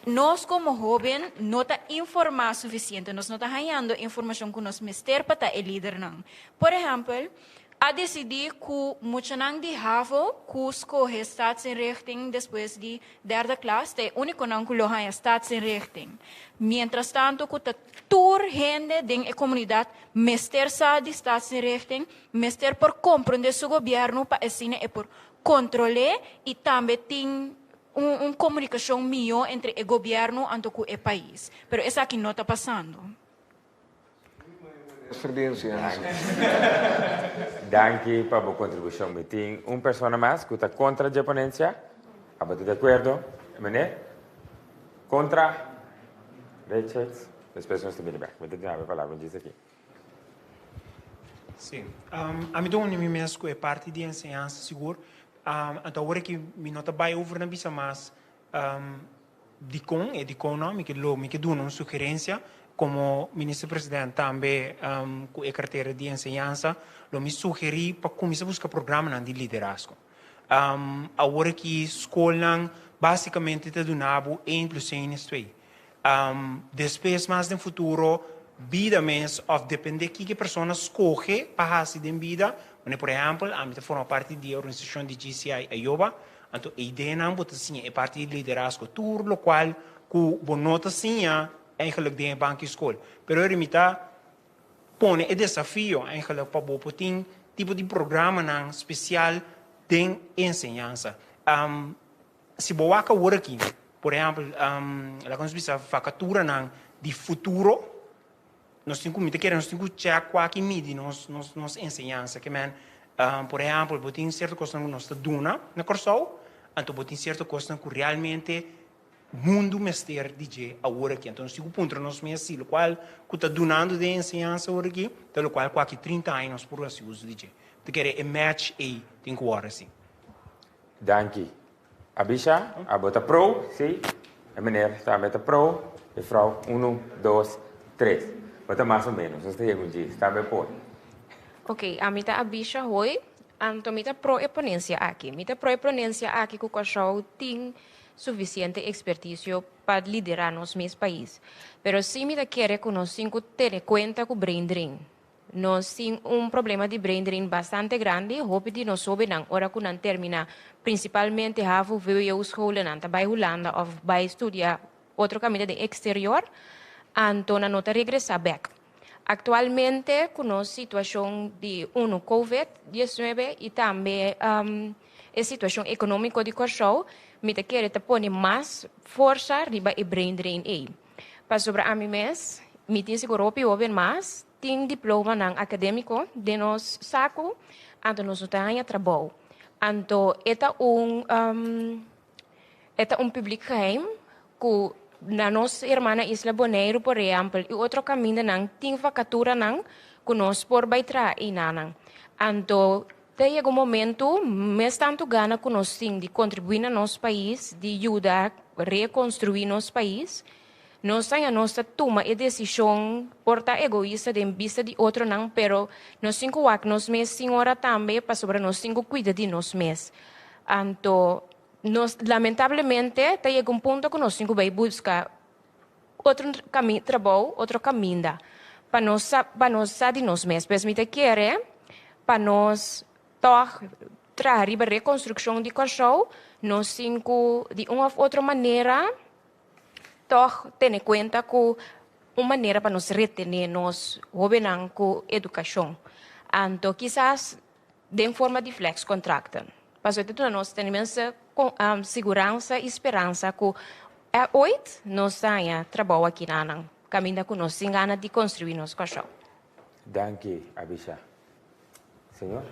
nós como jovem não está informado suficiente, nós não está ganhando informação que nós mister para tá líder não. Por exemplo, a decidir que muito não de HAVO, que escolhe staatsinrichting depois de derde classe, é o único não que lo ganha staatsinrichting. Mientras tanto, que a tour gente da comunidade mister sa de staatsinrichting, mister por compreender seu governo para assim e por controlar e também tem comunicação melhor entre o governo e o país. Pero isso aqui não está passando. Danke para a contribuição. Tem uma pessoa mais que está contra a ponência. Está de acordo? Mané? Contra? Richard? As pessoas estão bem. Me dê a palavra, diz aqui. Sim. A mim dou mesmo é parte de ensinança seguro. Então agora que me nota vai over na bisa mas de com não me que dou uma sugerência como ministro-presidente também com a carteira de ensinança, eu me sugeri para começar a buscar programas de liderazgo. Agora que a escola basicamente te donava 1 + 1 = 2. Depois, mais no futuro, vida mesmo, of depende que pessoa escolhe para fazer de vida. Por exemplo, a mim forma parte da organização de GCI Ayoba, então a ideia não é assim, é parte do liderazgo tour, lo qual que bom nota assim, eigenlijk de banco escola. Pero ele põe o desafio eigenlijk para botar tipo de programa não especial de ensinança. Se boa que agora aqui, por exemplo, a conversa vacatura não de futuro, nós temos que checar qualquer mídia nos ensinança que por exemplo, botar certa coisa que nós dona na Corsol, então botar certa coisa que realmente mundo mestre DJ agora aqui. Então, se o ponto nós mesmos, o qual que está donando de ensinança agora aqui, pelo qual quase 30 anos por assim uso DJ. Então, quer é match aí, tem que hora assim. Dank. Abisha, a bota pro, sim. A meneer está met a pro, e vrouw 1, 2, 3. Bota mais ou menos, nós temos dia, está bem por. Ok, a mita Abisha hoy, anto mita pro e ponência aqui. Mita pro e ponência aqui que o cachorro tem suficiente expertise para liderar nos meus países. Pero se me quer que nós temos que ter conta com o brain drain. Nós temos problema de brain drain bastante grande, hope de nós soube não, ora que não termina, principalmente havo veio escola não, vai Holanda ou vai estudar outro caminho de exterior, então não nota regressar back. Atualmente, com a situação de COVID-19 e também a situação econômica de Kosovo, me quer pôr mais força riba e brain drain aí. Para sobre a mim mesmo, me tem seguro que houve mais, tem diploma não acadêmico de nos saco, então nós temos trabalho. Então, é público que na nossa irmã Isla Bonaire, por exemplo, e outro caminho não tem vacatura não, que nós por baitra e não. Então, chega um momento, mas tanto gana que nós temos de contribuir no nosso país, de ajudar a reconstruir nosso país, nós temos a nossa toma e decisão porta egoísta de vista de outro não, pero nós temos que nós mesmos senhora também para sobre nós temos que cuidar de nós mesmos. Então, nós lamentavelmente chega um ponto que nós temos que buscar outro caminho, trabalho, outro caminho para nós sair de nós mesmos. Mas me quer para nós trazer a reconstrução de Kosovo, nós temos que, de uma ou outra maneira, ter em conta que uma maneira para nós reter nós jovens com educação. Então, quizás, de forma de flex contract. Mas nós temos segurança e esperança que hoje nós temos trabalho aqui na caminho que nós temos ganas de construir nosso Kosovo. Danke, Abisha. Senhor?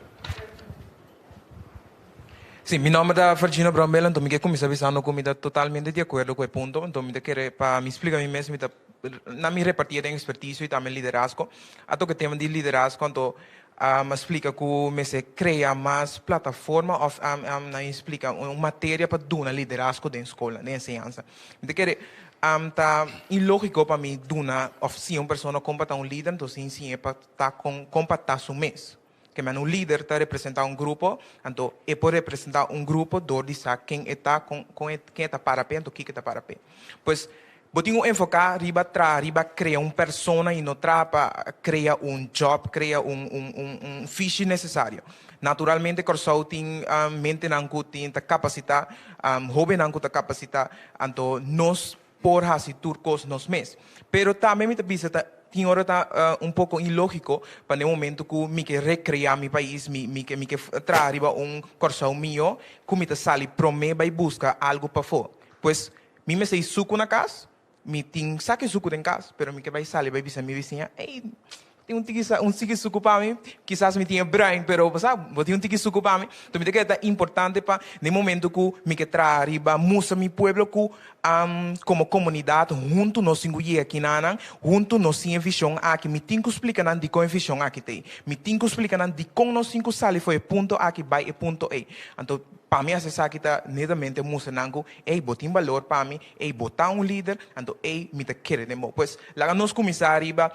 Sim, meu nome é Virginia Brambella, então me começar avisando que eu estou totalmente de acordo com o ponto, então me quer para me explicar a mim mesmo, na minha repartida de expertise e também liderazgo, até que tema de liderazgo, então me explica que me se cria mais plataforma ou me explica uma matéria para dar liderazgo da escola, da ensinança. Me quer tá ilógico para mim dar ou se uma pessoa compata um líder, então sim é para estar compatar seu mês. Que um líder está representando um grupo, então é por representar um grupo, do dizer quem está quem está para pé, então quem está para pé. Pois, vou ter que enfocar riba criar uma pessoa e não para criar um job, criar fiche necessário. Naturalmente, Kosovo tem mente não tem capacidade, jovem não tem capacidade, então nós por fazer turcos nós mesmos. Pero também me precisa tem hora um pouco ilógico para o momento que me quer recriar meu país, me quer trazer Kosovo meu, que me sale promete vai buscar algo para fora. Pois, me sei suco na casa, me tem saque suco em casa, pero me que vai sair vai dizer minha vizinha, ei, tem um tique suco para mim, quizás me tinha brain, pero sabe, vou ter um tique suco para mim. Então me que é importante para no momento que me que trazer para mostrar meu pueblo que como comunidade junto nós cinco aqui na junto nós sem visão aqui me tem que explicar de como visão aqui tem me tem que explicar de como nós cinco sale foi ponto aqui vai e ponto A então para mim, essa kita netamente musanango, botin valor para mim, botar líder, então, me te querer demo. Pois, lá nós começar arriba,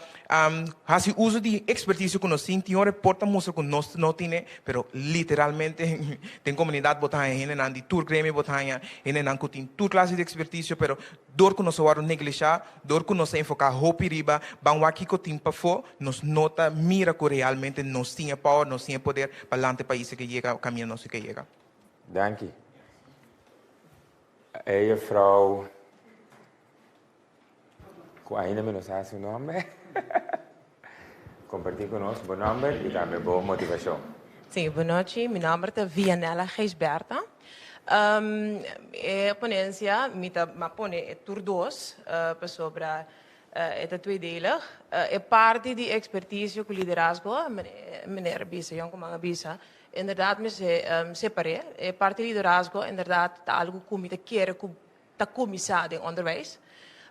assim, uso de expertise que nós temos, tem um reporta música que nós não temos, pero literalmente, tem comunidade botar em nan de tour grêmio botar em nan que tem tour classe de expertise, pero dor que nós vamos negligenciar, dor que nós enfocar hopi riba, bang aqui que tem para fora, nós nota mira que realmente nós temos power, nós temos poder para lá país que chega, caminho nós que chega. Dank je. Mevrouw, ainda me não sabe seu nome? Compartilhe conosco o nome e também boa motivação. Sim, boa noite. Meu nome é Vianela Geisberta. A ponência me põe tour 2 sobre esta tweedelig. É parte de expertise com liderazgo, meneer Bisa, jong man Bisa. Inderdaad, me separé. É parte de liderazgo, inderdaad, algo que me quer que tá começado em onderwijs.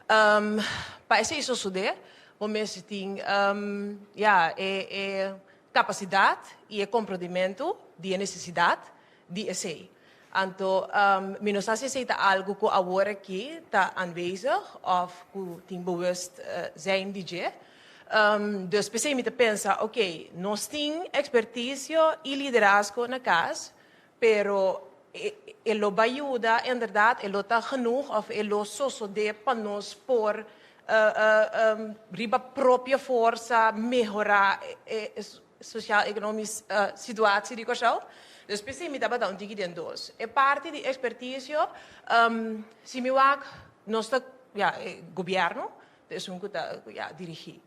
Para esse isso suceder, o mês tem capacidade e comprometimento de necessidade de esse. Então, menos aceita algo que agora aqui está aanwezig of que tem bewust zijn de dus per se pensa, ok, nós temos expertise e liderazgo na casa, pero ele vai ajudar, inderdaad, ele está genoeg of ele só de para nós por riba própria força melhorar social-economische situatie die kost. Dus per se dat dan digiden dos. É parte de expertise, se me wak, nós governo, dus um que dirigir.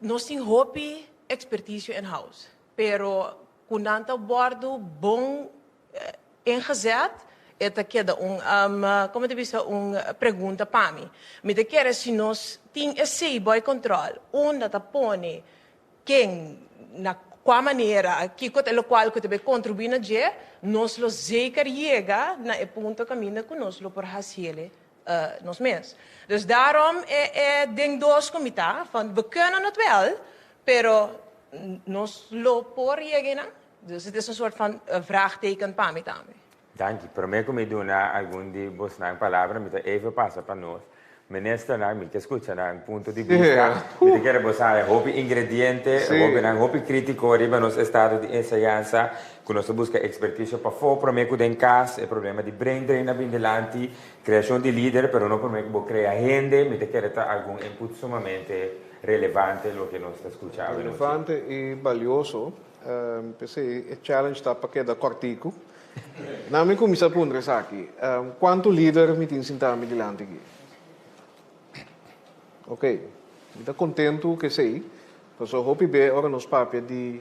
Nós temos hopi expertise in house, pero quando o bordo bom ingezet, queda como te disse, pergunta para mim. Me te quer se nós temos esse boy control, onde te põe quem na qual maneira que o qual que te contribui na je, nós lo zeker chega na ponto caminho que nós lo por fazer nós mesmos. Dus daarom denk doos comita van we kunnen het wel, pero nos lo por llegar. Dus het is een soort van vraagteken para mí también. Dank je. Prometo me donar algum de vos na palavra, me even passa para nós. Minister, me escucha na ponto de vista, me quer botar hopi ingrediente, hopi crítico riba nos estado de enseñanza, que nós busca expertise para fora, prometo den cas, é problema de brain drain na bindelante, criação de líder, pero não prometo criar gente, me quer dar algum input sumamente relevante lo que nós escuchamos. Relevante e valioso, pensei, o challenge está para quedar cortico. Na minha comissão pondresa aqui, quanto líder me tem sentado me delante aqui? Ok, estou contente que sei, porque eu hope bem agora nos papéis de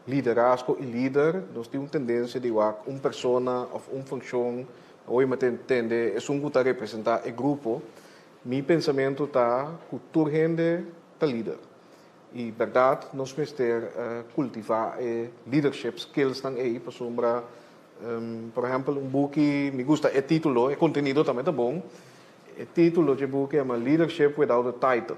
liderazgo e líder, nós temos tendência de uma pessoa ou função, ou me entende, é um que representar o grupo, meu pensamento está que toda gente é líder. E verdade, nós precisamos cultivar leadership skills aí, por exemplo, book que me gusta é título, o conteúdo também é bom. O título do book é Leadership Without a Title.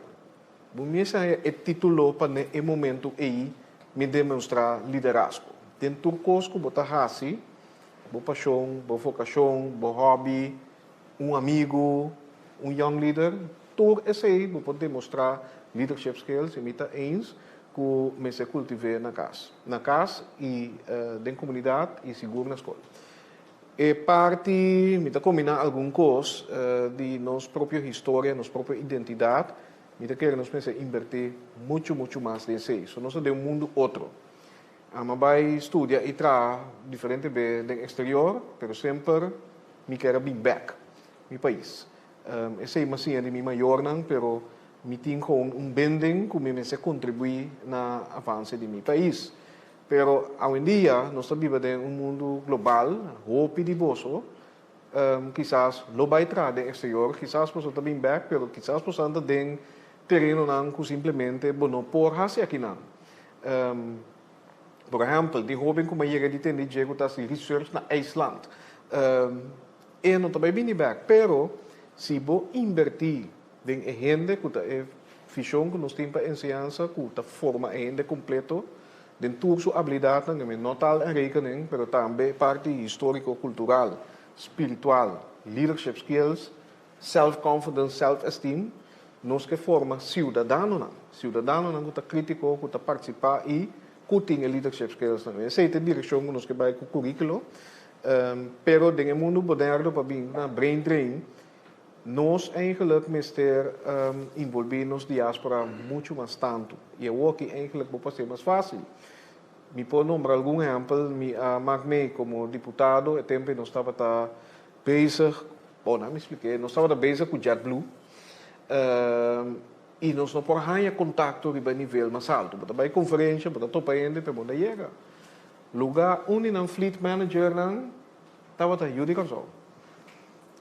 Bom, é o título para no momento aí me demonstrar liderazgo. Tem turcos que botar assim, boa paixão, boa vocação, boa hobby, amigo, young leader, tudo isso aí pode demonstrar leadership skills e me tá eens que me se cultive na casa e na comunidade e seguro na escola. E parte, me está combinar alguma coisa de nossa própria história, nossa própria identidade, me está querendo invertir muito mais nisso. So, nós temos um mundo outro. Mas vai estudar e trazer diferente do exterior, mas sempre me quero bem back, meu país. Essa é uma cena de minha maior, mas me tenho bending que me contribui na avanço de meu país. Pero hoje em dia, nós vivemos em mundo global, hope de bolso, quizás lo vai trazer do exterior, quizás possa também back, pero quizás possa andar em terreno que simplesmente não por fazer aqui não. Por exemplo, de jovem como chega de ter de research na IJsland, e não também bem back, pero se vou invertir em gente que é visão que nós temos para ensinança, que forma a gente completo, dentro sua habilidade também não tal em rekening, pero também parte histórico-cultural, espiritual, leadership skills, self-confidence, self-esteem, nós que forma cidadano não que crítico, que participar e que tem leadership skills também. Essa é a direção que nós que vai com o currículo, pero no mundo moderno para vir na brain drain, nós eigenlijk mister envolver nos diáspora muito mais tanto. E eu aqui eigenlijk pode ser mais fácil. Me pode nombrar algum exemplo, me maak como deputado, o tempo nós estava bezig, não me expliquei, nós estava bezig com JetBlue, e nós não podemos contato a nível mais alto. Mas também conferência, mas topa ainda, para onde chega. Lugar onde não fleet manager não estava da Yuri Corsol.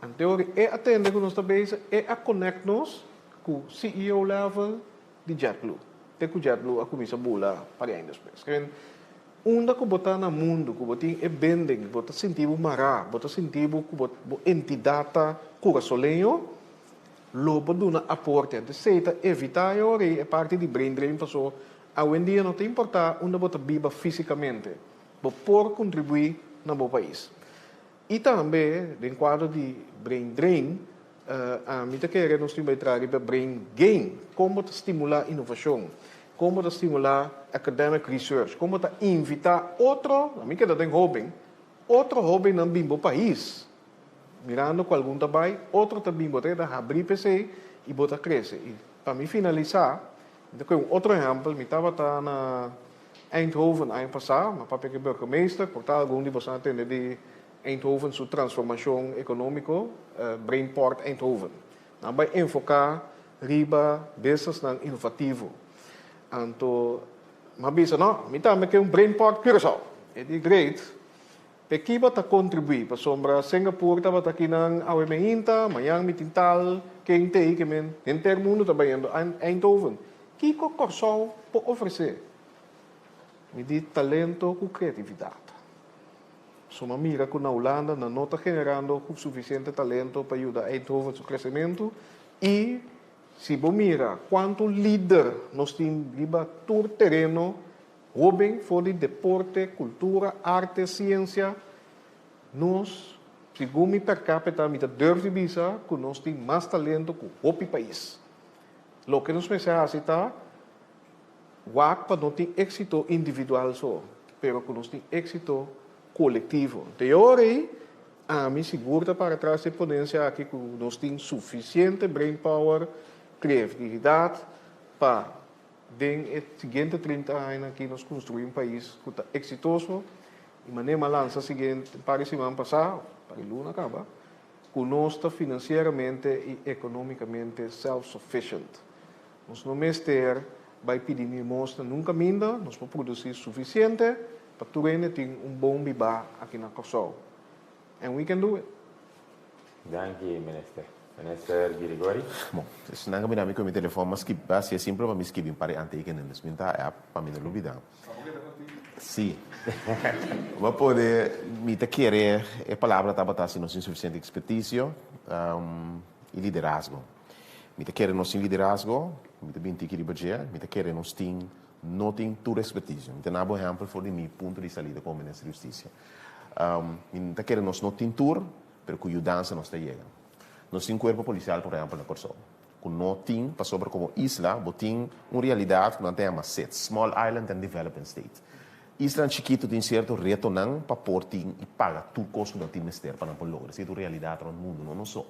En teorie, atende que nós estamos bezig, a connect-nos com o CEO level de JetBlue. Tem que o JetBlue a começar a bolar para ainda depois. Onde que botar no mundo, que botar é bending, botar sentido mará, botar sentido que botar entidade corazolenho, lobo do na aporte. Então, se evitar a parte de brain drain passou, a hoje em dia não tem importar onde botar viva fisicamente, por contribuir no bom país. E também, em quadro de brain drain, a mim quer nós temos que trazer para brain gain, como estimular inovação, como estimular academic research, como invitar outro, a mim que tem hobby no bimbo país, mirando com algum trabalho, outro também botar abrir PC e botar crescer. E para mim finalizar, então outro exemplo, me estava na Eindhoven ano passado, mas papel que burgemeester, portal algum de vocês atender de Eindhoven, sua transformação econômica, Brainport Eindhoven. Nós vamos enfocar riba business inovativo. Então, mas bisa não, me também que Brainport Curaçao. É de great. Pequiba está contribuir para sombra Singapura estava aqui na Awemeinta, Mayang Mitintal, quem tem que men, em mundo também indo Eindhoven. Kiko Curaçao pode oferecer. Me diz talento com criatividade. Soma mira que na Holanda não está generando o suficiente talento para ajudar a Eindhoven seu crescimento e se você mira quanto líder nós temos todo terreno, jovem, for de deporte, cultura, arte, ciência, nós, segundo per capita, me durf de bisa que nós temos mais talento que o país. Lo que nos mensaje está, wak para não ter êxito individual só, pero que nós temos êxito coletivo. Teoria, a mim segura para trás de ponência aqui que nós temos suficiente brain power, criatividade para den seguinte 30 anos aqui nós construir país que está exitoso e maneira lança seguinte para semana passada para o Luna acaba que nós está financeiramente e economicamente self-sufficient. Nós não mestre vai pedir mostra nunca minda, nós vamos produzir suficiente para tu ter bom biba aqui na Kosovo. And we can do it. Thank you, Minister. Minister Girigori. Bom, se não me dá meu telefone, mas que base é sempre para me escrever para antequener, mas me dá para me não olvidar. Sim. Mas poder me querer a palavra tá batendo não suficiente expertise e liderazgo. Me querer não liderazgo, me bem te querer bater, me querer não tem tua expertise. Me tem um exemplo for de mim ponto de saída como ministro da Justiça. Me querer não tem tour, pero com ajudança não está chegando. Nós temos corpo policial, por exemplo, na Kosovo. Que não tem, para sobre como isla, tem uma realidade que não tem uma set, Small Island and Development State. Isla chiquito tem certo reto não para portar e pagar tudo custo que não tem ministério para não lograr. Essa é a realidade no mundo, não só.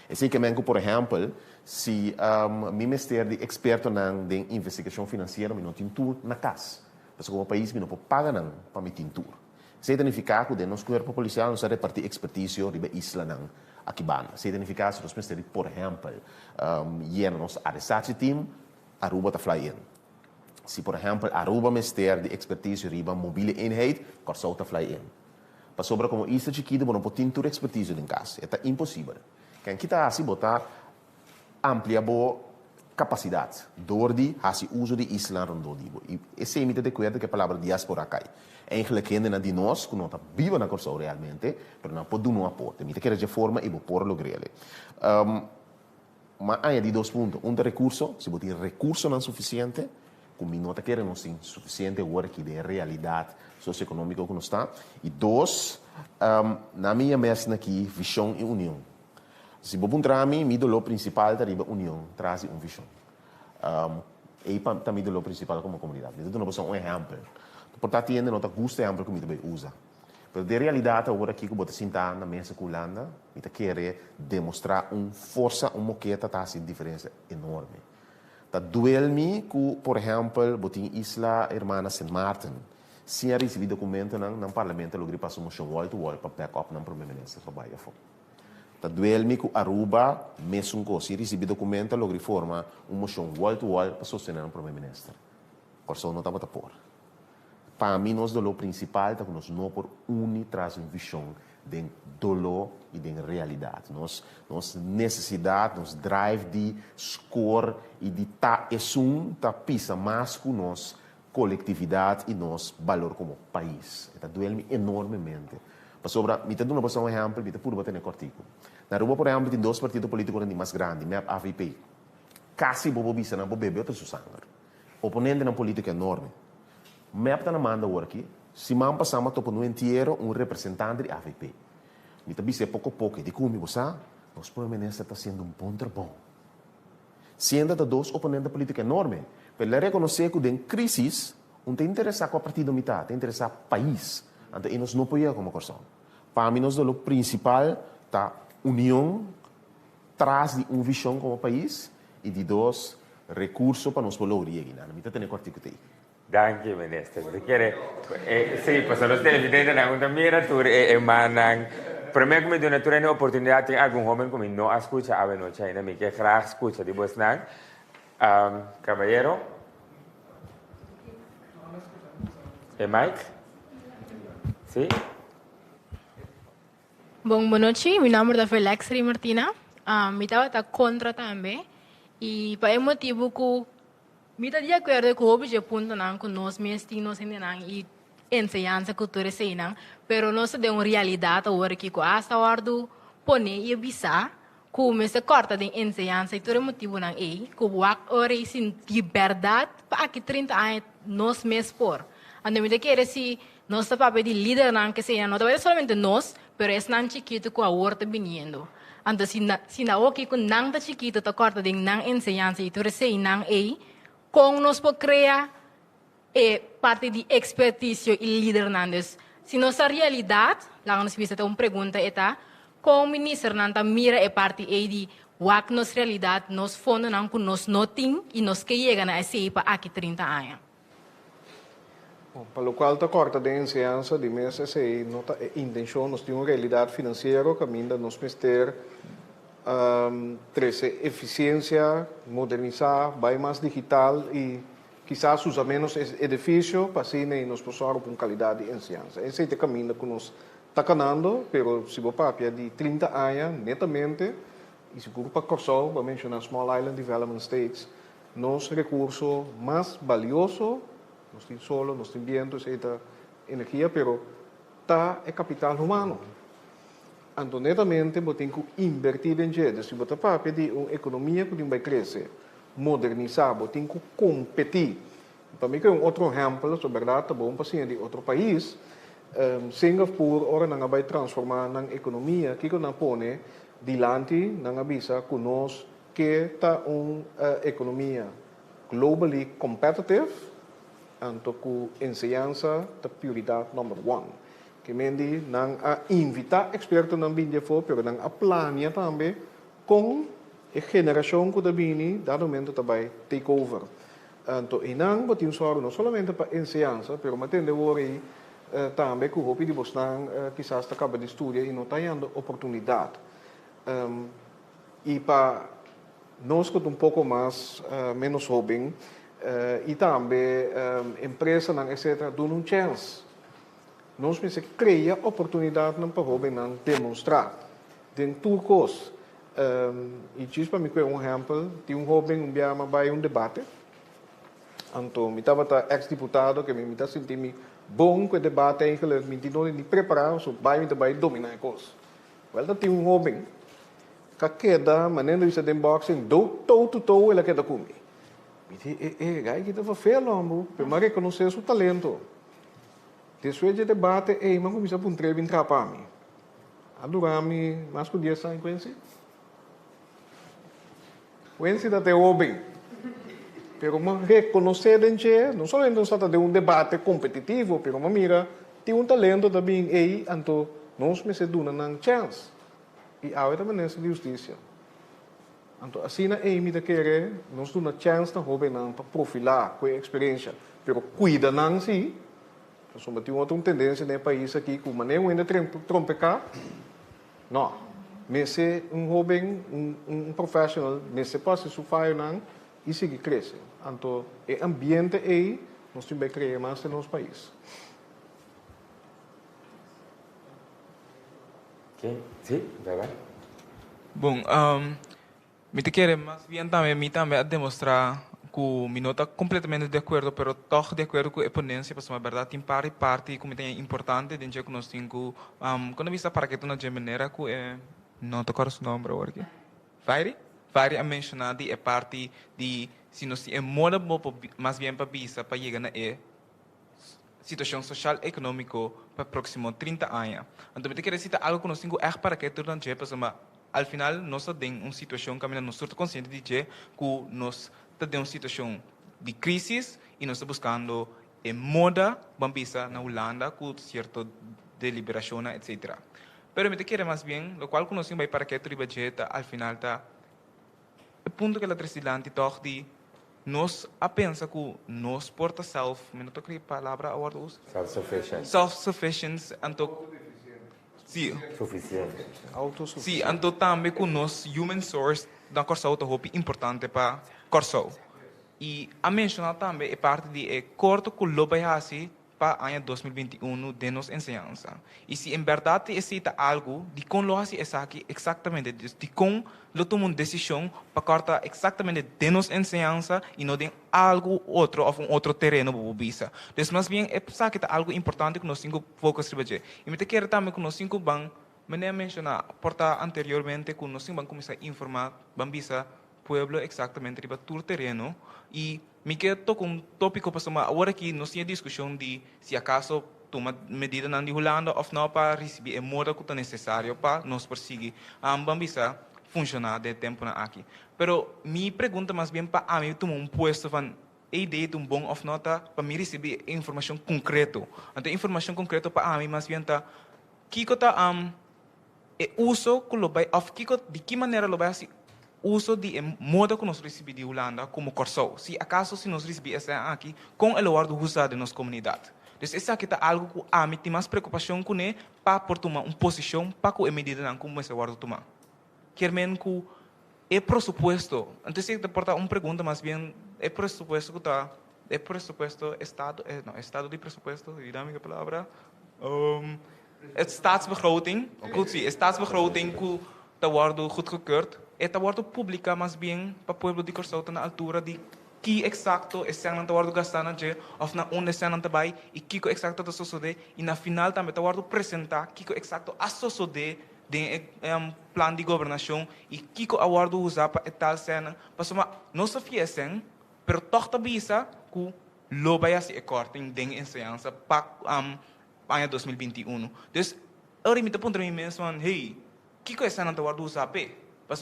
É assim que, por exemplo, se o ministério de experto de investigação financeira não tem tudo na casa. Porque como país não pode pagar não para me ter tudo. Isso significa que o nosso corpo policial não se repartir expertise sobre a isla não. Aqui ban. Se significa que nós precisamos, por exemplo, nos arrestati team, Aruba está fly in. Se, por exemplo, Aruba ministério de expertise riba mobile eenheid, Curaçao está fly in. Para sobre como isso chiquito, não pode ter expertise em casa. É impossível. Quem kita assim botar amplia boa capacidade, door die hasi uso de isla rondo dibo. E esse é mito de cuida que a palavra diáspora cai. Eigenlijk ainda de nós que não está viva na Curaçao realmente, mas não pode dar um aporte. Mito que é de forma e vou pôr lo grele. Mas há de dois pontos. De recurso, se botar recurso não suficiente, como não está querendo sim suficiente agora que de realidade socioeconômica que não está. E dois, na minha mesa aqui, visão e união. Se você entrar a mim, o dolor principal é a união, traz uma visão. E também o dolor principal como comunidade. Então, nós somos um exemplo. Portanto, ainda não está gosto exemplo que você usa. Mas, de realidade, agora aqui que você sentar na mesa com a Holanda, você quer demonstrar uma força, uma moqueta, está assim, diferença enorme. Tá duel-me que, por exemplo, você tem Isla Hermana St. Martin, se receber documento no parlamento, ele passou moção wall-to-wall para back-up no primeiro-ministro para Bahia. Tá duel-me que Aruba, mesmo que se receber documento, ele forma uma moção wall-to-wall para sostener o primeiro-ministro. Por isso, não estava a pôr. Para mim, nós dolor principal é que nós não por traz uma visão de dolor e de realidade. Nós necessidade, nós drive de score e de pisa mais com nós coletividade e nosso valor como país. Está doendo enormemente. Para sobre, me está dando um exemplo, me está por bater no cortico. Na Aruba, por exemplo, tem 2 partidos políticos mais grandes, MEP, AVP. Casi bobo bisa na bobo bebe outro sangue. Oponente na política enorme. MEP está na manda aqui. Se man passamos topo no inteiro representante de AVP. Me está bisa pouco a pouco. De como você, nosso primeiro-ministro está sendo bom trabalho. Sendo de 2 oponentes políticos enormes. Para reconhecer que, em crise, não tem interesse com o partido mitad, tem interesse com o país. Então, nós não podemos como corção. Para mim, o principal é união, traz de uma visão como país e de 2 recursos para nos valorizar. Não me tem cortico aí. Danke, ministro. Sì, possono essere evidenti da una miratura e manang. Per me come donatura è un'opportunità di alcun uomo come no ascolta a no China, mi che graag ascolta di Bosnang. Caballero. E Mike? Sì? Boa noite, meu nome é Felix Martina. Me estava contra também. E para esse motivo que me está de acordo com o objetivo não que nós mesmos não e ensinança cultura sei não, pero nós temos uma realidade agora que com esta hora do pone e bisa que se corta de ensinança e todo motivo não é que o agora é sem liberdade para que 30 anos nós mesmos por. Então me quer se nós papel de líder não que sei não é somente nós, pero é não chiquito que agora está vindo. Então se na o que com não tá chiquito tá corta de não ensinança e todo sei não é com nós por criar parte de expertise e liderança. Se nossa realidade, lá nós vimos uma pergunta é com o ministro não mira a parte de wak nossa realidade, nós fundo não com nós noting e nós que chega na esse para aqui 30 anos. Para o qual está corta de ensinança de mesa se nota intenção nós temos uma realidade financeira que ainda nós mister trazer eficiência, modernizar, vai mais digital e quizás usa menos edifício para assim nos possuir com qualidade de ensinança. Esse é o caminho que nós está caminhando, mas se você papia de 30 anos, netamente, e se você para Corsol, para mencionar Small Island Development States, nosso recurso mais valioso, nós temos solo, nós temos viento, essa energia, mas está é capital humano. Então, netamente, você tem que invertir em jeito. Se você papia de uma economia que vai crescer, modernizar, você tem que competir. Para mim, é outro exemplo, sobre verdade, bom paciente de outro país. Singapura, ora não vai transformar na economia, que não põe dilante, não avisa que nós que está uma economia globally competitive, então que ensinança é a prioridade número 1. Que mendi não invitar expertos na Bíblia for, mas não planear também com a geração que vem, dado momento também take over. Então, e não botem só não somente para ensinança, mas atende hoje também que o hobby de Boston quizás acaba de estudar e não está tendo oportunidade. E para nós que um pouco mais menos hobby e também empresa etc dão uma chance. Nós precisamos criar oportunidade para o hobby não demonstrar. Tem turcos. E diz para mim que é um exemplo, tem um hobby que vai um debate. Então, me estava ex-deputado que me está sentindo bom com o debate, eigenlijk me não preparar, so vai dominar a coisa. Well, tem um hobby que queda, maneira de ser boxing, toe to toe, ele queda comigo. Gai kita fa fel lombo, mas reconhecer seu talento. Depois de debate, mas começa a pôr trevo em trapami. Adorami, mas que dia sai Quincy? Quincy da te bem. Pero mas reconhecer gente, não somente não está de debate competitivo, pero mas mira, tem talento também aí, então nós me se duna nang chance. E a outra maneira de justiça. Então, assim, me da querer, nós damos chance na jovem para profilar com a experiência, pero cuida não si. Nós somos outra tendência no país aqui, que o maneiro ainda trompecar. Não, mas se jovem, profissional, nesse passo se faz não e sigue crescendo. Então, o ambiente aí, nós temos que criar mais no nosso país. Sí, ¿verdad? Bom, me te quiere más bien también a demostrar que me nota completamente de acuerdo, pero toch de acuerdo com a ponencia, porque na verdade tem parte como tem importante dentro que nós temos quando vista para que tu na maneira que não tocar o nome agora aqui. Vai a mencionar de parte de se nós é moda mais bem para visa para chegar na situação social e econômica para próximo 30 anos. Então, me te quero citar algo que nós temos para que tu não porque al final nós temos uma situação que nós estamos conscientes de que nós temos uma situação de crise e nós estamos buscando moda bambisa na Holanda com certa deliberação, etc. Pero me te quero mais bem, o qual nós temos para que tu budget al final tá o ponto que ela trazilante toch de nós a pensa que nós porta self, me não toco a palavra agora uso. Self-sufficient. Self-sufficient, então sim. Suficiente. Sim, então também que nós human source da Corsau é muito importante para Corsau. E a mencionar também é parte de corto que lo vai assim para o ano 2021 de nossa ensinança. E se em verdade existe algo de como lo hace aqui exatamente, de como lo toma uma decisão para cortar exatamente de nossa ensinança e não de algo outro ou outro terreno para bisa. Então, mais bem é que é algo importante que nós temos focus sobre. E me te quero também que nós temos bem, me mencionar porta anteriormente que nós temos começar a informar bambisa pueblo exatamente riba todo terreno e me quero tocar tópico para agora que nós temos discussão de se acaso toma medida na de Holanda ou não para receber a moda que é necessário para nós perseguir a bambisa funcionar de tempo na aqui. Pero minha pergunta mais bem para mim tomar puesto van a ideia de bom ou não para me receber informação concreta. Então informação concreta para mim mais bem tá que tá uso que lo vai of de que maneira lo vai uso de moda que nós recebemos de Holanda como Corsau. Se acaso se nós recebemos essa aqui com o lugar de usar de nossa comunidade. Então, essa aqui é algo que a mim tem mais preocupação com ele para por tomar uma posição para que a medida não como esse guarda tomar. Quer menos que é pressuposto. Antes de portar uma pergunta, mais bem é pressuposto que está é pressuposto estado estado de pressuposto, dinâmica palavra. Staatsbegroting, goed zie, staatsbegroting que está guardo goedgekeurd. Está guardo pública mais bem para o povo de Corsau na altura de que exacto é sendo está guardo gastando je ou na onde sendo também e que exacto está suceder e na final também está guardo apresentar que exacto a suceder de plano de governação e que a guardo usar para tal cena para somar não se fiesem, pero toch bisa que lo vai a se cortem de ensinança para ano 2021. Então, eu me pergunto a mim mesmo, hey, que é cena está guardo usar pe? Para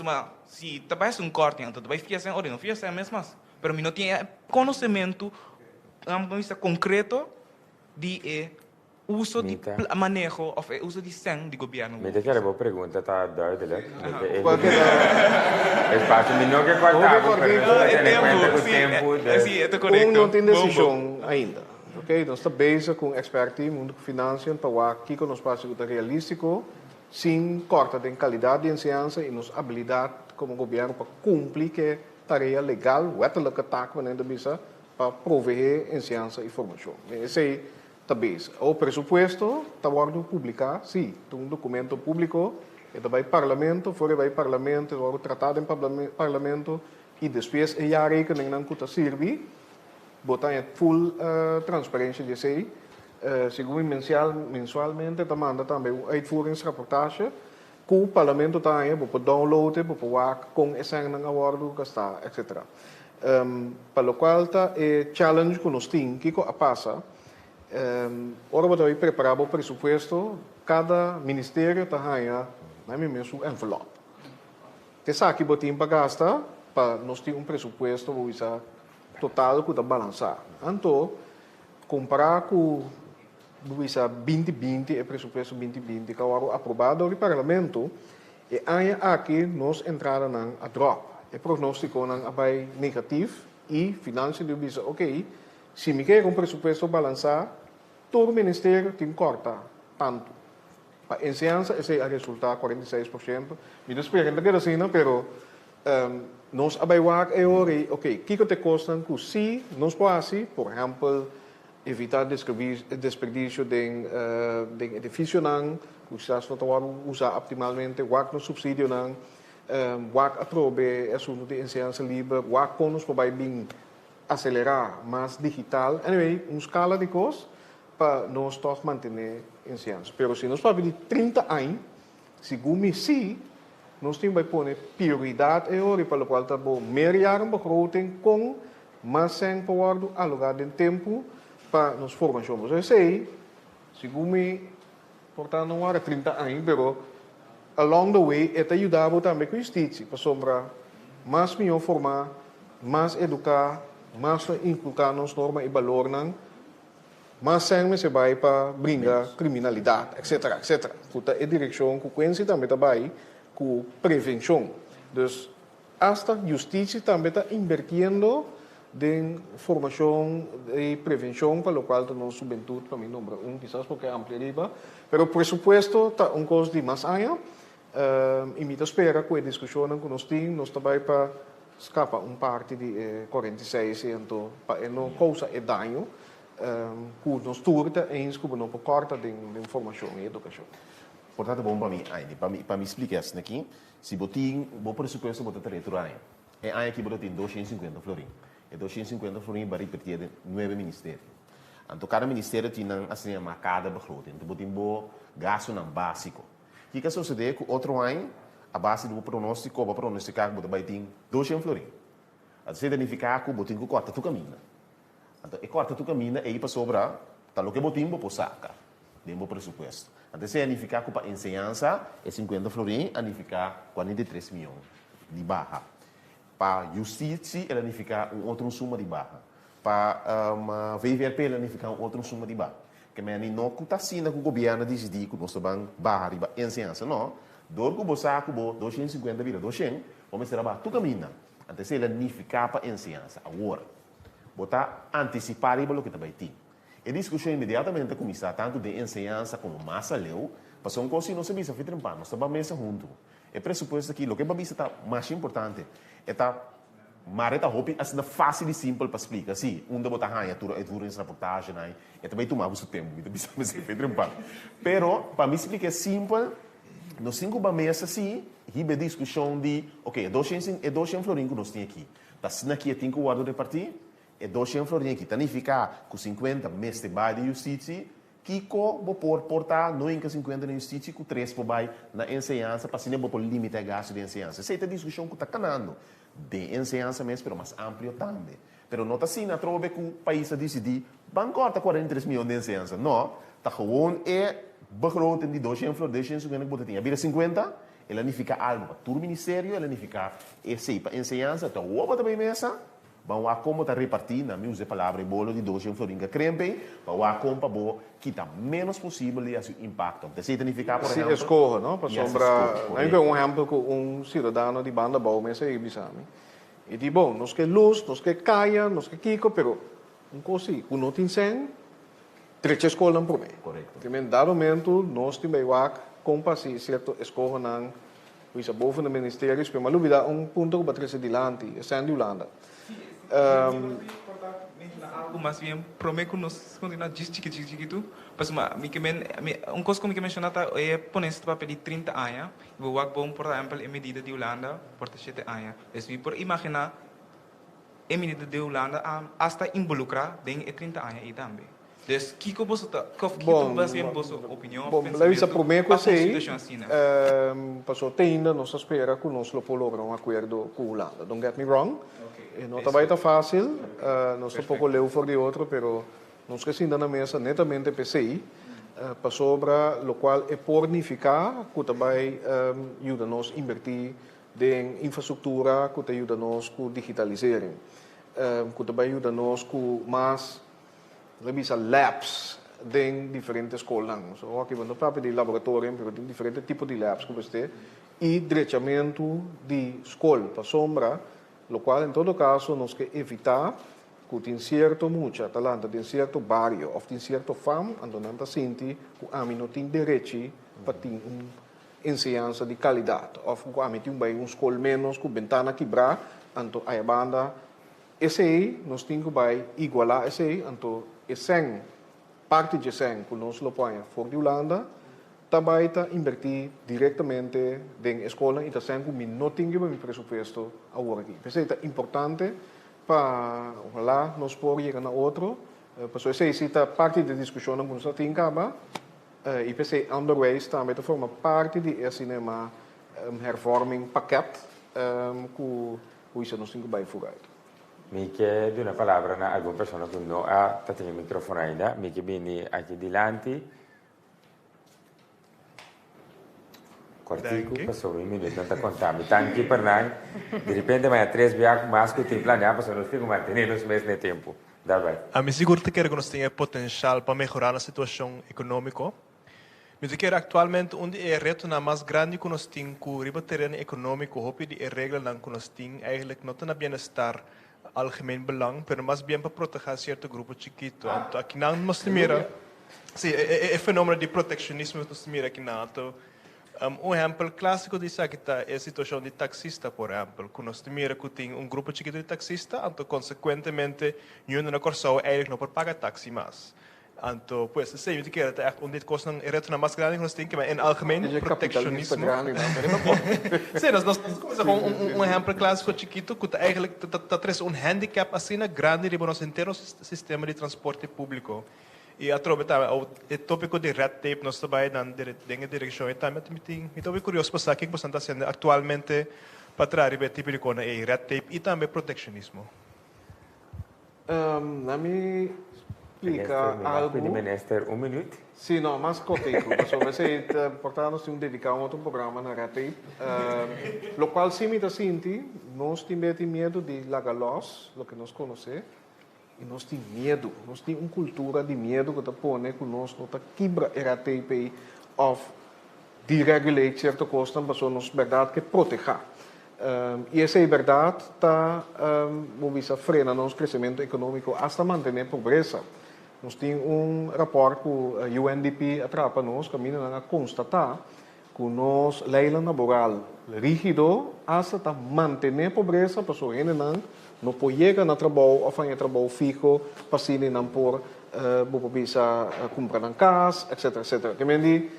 se trabalha um corte, então vai fiesem, ou não fiesem mesmo. Pero não tinha conhecimento concreto de uso de manejo ou uso de sen de governo. Me te quero pergunta tá duidelijk. É fácil, me não que cortar, tempo. Não tem decisão ainda. Ok, nós estamos bezig com expertos mundo financeiro para aqui com nós passo de realístico, sem corta de qualidade de ensinança e nos habilidade como governo para cumprir que tarefa legal, wettelijke taak wanneer de bisa para prover ensinança e formação. Esse aí está bezig. O presupuesto está sendo publicado, sim, um documento público, vai parlamento, fora vai parlamento, vai tratado em parlamento e depois é a rekening não que serve, botar em full transparência de sei, segundo mensualmente, manda também uma uitvoeringsrapportage o parlamento também, para download, para work com essa não acordo que está, etc. Para o qual está é challenge que nós temos, que passa. Ora, você vai preparar o presupuesto, cada ministério está na mesma envelope. Você sabe que você tem para gastar, para nós ter presupuesto total que está balançado. Então, comparar com 2020, o presupuesto 2020, que agora aprovado no parlamento, e aí aqui nós entramos na drop. O prognóstico é negativo e finanças dizem, ok, se me quer presupuesto balançado, todo o ministério tem que cortar tanto. Para a enseñanza, esse é o resultado 46%. Me desespero que assim, mas nós abaiwak é hora, ok, que te custa se nós podemos, por exemplo, evitar desperdício de edifício não, que estás não usar optimalmente, wak no subsídio não, wak aprobe assunto de enseñanza livre, wak conos para bem acelerar mais digital, anyway, uma escala de coisas para nós toch manter enseñanza. Pero se nós para de 30 anos, segundo sim, nós temos que pôr prioridade para o qual está bom melhorar uma begroting com mais sem poder alugar de tempo para nos formações. Eu sei, segundo me, portanto não era 30 anos, mas along the way, это ajudava também com a justiça, para sombra mais melhor formar, mais educar, mais inculcar nos normas e valores, mas sem se vai para brincar criminalidade, etc, etc. Portanto, a direção que conhece também trabalha com prevenção. Dus, hasta a justiça também está invertindo em formação e prevenção, para o qual a nossa juventude, para mim, número quizás porque é amplia, mas o presupuesto está costo de mais anos, e me espera com a discussão que nós temos, nós também para escapar parte de 46%, para não causar dano, que nós turta que não corta de informação e educação. Portanto, bom para me explicar isso aqui, se você tem o presupuesto, você tem retorno. É aí que você tem 250 florim. E 250 florim vai repetir de 9 ministérios. Então, cada ministério tem assim uma marcada begroting. Então, você tem um gasto básico. O que sucede com outro ano, a base do pronóstico, para pronosticar, você vai ter 200 florim. Então, se significa que você tem que cortar o caminho. Então, e corta tu caminho e aí para sobrar, tá lo que botim para sacar, dentro do presupuesto. Então, se significa que para enseñanza é 50 florim, significa 43 milhões de barra. Para justiça, ela significa outra suma de barra. Para VVRP, ela significa outra suma de barra. Que me não está sendo que o governo decidir que nós vamos barra de enseñanza, não. Dor que você saca, 250 vira 200, vamos ser abaixo tu caminho. Então, se ela significa para enseñanza, agora. Botar antecipar o que também tem. E discussão imediatamente começar tanto de enseñanza como massa leu, para são coisas que não se bisa feito em pano, nós estamos mesa junto. É pressuposto que o que babisa está mais importante é mareta hopi assim fácil e simples para explicar. Sim, onde botar ranha, tudo essa reportagem aí, é também tomar o seu tempo, então bisa mesa feito em pano. Pero para me explicar simples, nos 5 mesa sim, ribe discussão de, ok, 200 florim que nós temos aqui. Tá sendo aqui tem que guardar repartir. E 200 florim que significa com 50 meses de baile de justiça, que vou portar 50 na justiça, com 3 por baile na enseñanza, para assim não vou limitar gasto de enseñanza. Essa é a discussão que está canando de enseñanza mesmo, mas mais amplo também. Mas não está assim, na trova que o país decidir, vamos cortar 43 milhões de enseñanza. Não, está gewoon begroting de 200 florim, 250 que você tem. Vira 50, ela significa algo para todo o ministério, ela significa esse para enseñanza, então o também mesa. Vamos a como está repartir, na minha palavra, bolo de 200 florim que crempe, vamos a como para quitar menos possível o seu impacto. Então, significa, por exemplo... Se escorre, não? Para sombra... Eu exemplo com cidadão de banda bom, mas aí, bisame. E diz, bom, nós que luz, nós que caia, nós que kiko, pero um coisa, não tem 100, 3 escolas por mim. Correto. Em dado momento, nós temos com passe, certo, escorre não, pois a boven do ministério, mas dúvida, ponto que vai trazer adiante, é sendo Holanda. Algo mais bem, prometo que nós continuamos chiquito, mas coisa que me mencionava é ponência para pedir 30 anos, vou bom, por exemplo, a medida de Holanda, por 7 anos. Então, por imaginar, a medida de Holanda, hasta involucrar em 30 anos também. Dus Kiko Bosota, Kiko Basem Boso opinião, Bom, lá isso primeiro que eu sei, assim, né? passou ainda nós espera que nós lograr acordo com a Holanda. Don't get me wrong. Não está bem fácil, nós um pouco leu for de outro, pero nós que ainda na mesa netamente PCI, passou para o qual é pornificar, que também ajuda nós a invertir em infraestrutura, que ajuda nós a digitalizar, que também ajuda nós com mais labs em diferentes escolas. So, aqui não é de laboratório, mas tem diferentes tipos de labs que você e diretamento de escola para sombra, o qual em todo caso nós que evitar que tem certo muita talento, tem certo barrio, ou tem certo fam, então não sinti que a mim não tem direito para ter ensinança de qualidade, ou que a mim tem uma escola menos com ventana quebrar, então a banda esse aí nós temos que igualar esse aí, então esse parte de esse que nós lo põe fora de Holanda, também está invertir diretamente na escola e também que não tem que presupuesto agora aqui. Isso é importante para lá nós podemos chegar a outro, porque esse é parte da discussão que nós temos e pensei underways também de forma parte de esse cinema hervorming pakket que isso nós temos que furar. Mi che di una parola a alguna persona che non ha il microfono ainda, mi che vieni anche davanti. Cortico, passou um minuto, não está contando. Tanque per nan, de repente vai a 3 viagens, mas que tem planeado, passou nós temos que manter nos meses de tempo. Dá bem. A mim seguro que nós temos potencial para melhorar a situação econômica. Mas que atualmente onde é reto na mais grande que nós temos com o terreno econômico, hope de regra que nós temos, eigenlijk não tem bem-estar algemeen belang, pero más bien para proteger cierto grupo chiquito. Aqui não nos mira, sim, é fenômeno de proteccionismo nos mira aqui não. Exemplo clássico disso aqui é a situação de taxista, por exemplo, que nós mira que tem grupo chiquito de taxista, então consequentemente, nenhum na Corsão eigenlijk não pode pagar táxi mais. Então, pues, sim, eu digo que onde costa é reto na mais grande que nós temos, mas em algemeen proteccionismo. Sim, nós começamos com exemplo clássico chiquito que eigenlijk traz handicap assim grande de nosso inteiro sistema de transporte público. E a tropa o tópico de red tape nós também na direção e também me estou curioso para saber o que você está fazendo atualmente para trazer o tipo de coisa é red tape e também proteccionismo. Na minha explica algo. Minister, minuto? Sim, não, mas cortico. Mas é importante nós dedicar outro programa na red tape. O qual sim me senti, nós temos medo de largar los, o que nós conhecemos. E nós temos medo, nós temos uma cultura de medo que está pondo que nós não está quebra a RTP of deregular certa coisa, mas nós verdade que proteger. E essa é verdade está movida frena nosso crescimento econômico hasta manter a pobreza. Nós temos rapport que a UNDP atrapa nós, caminho a constatar que nós lei laboral rígido hasta manter a pobreza, pessoas não pode chegar no trabalho ou fazer trabalho fixo, para se não por comprar uma casa, etc, etc. Também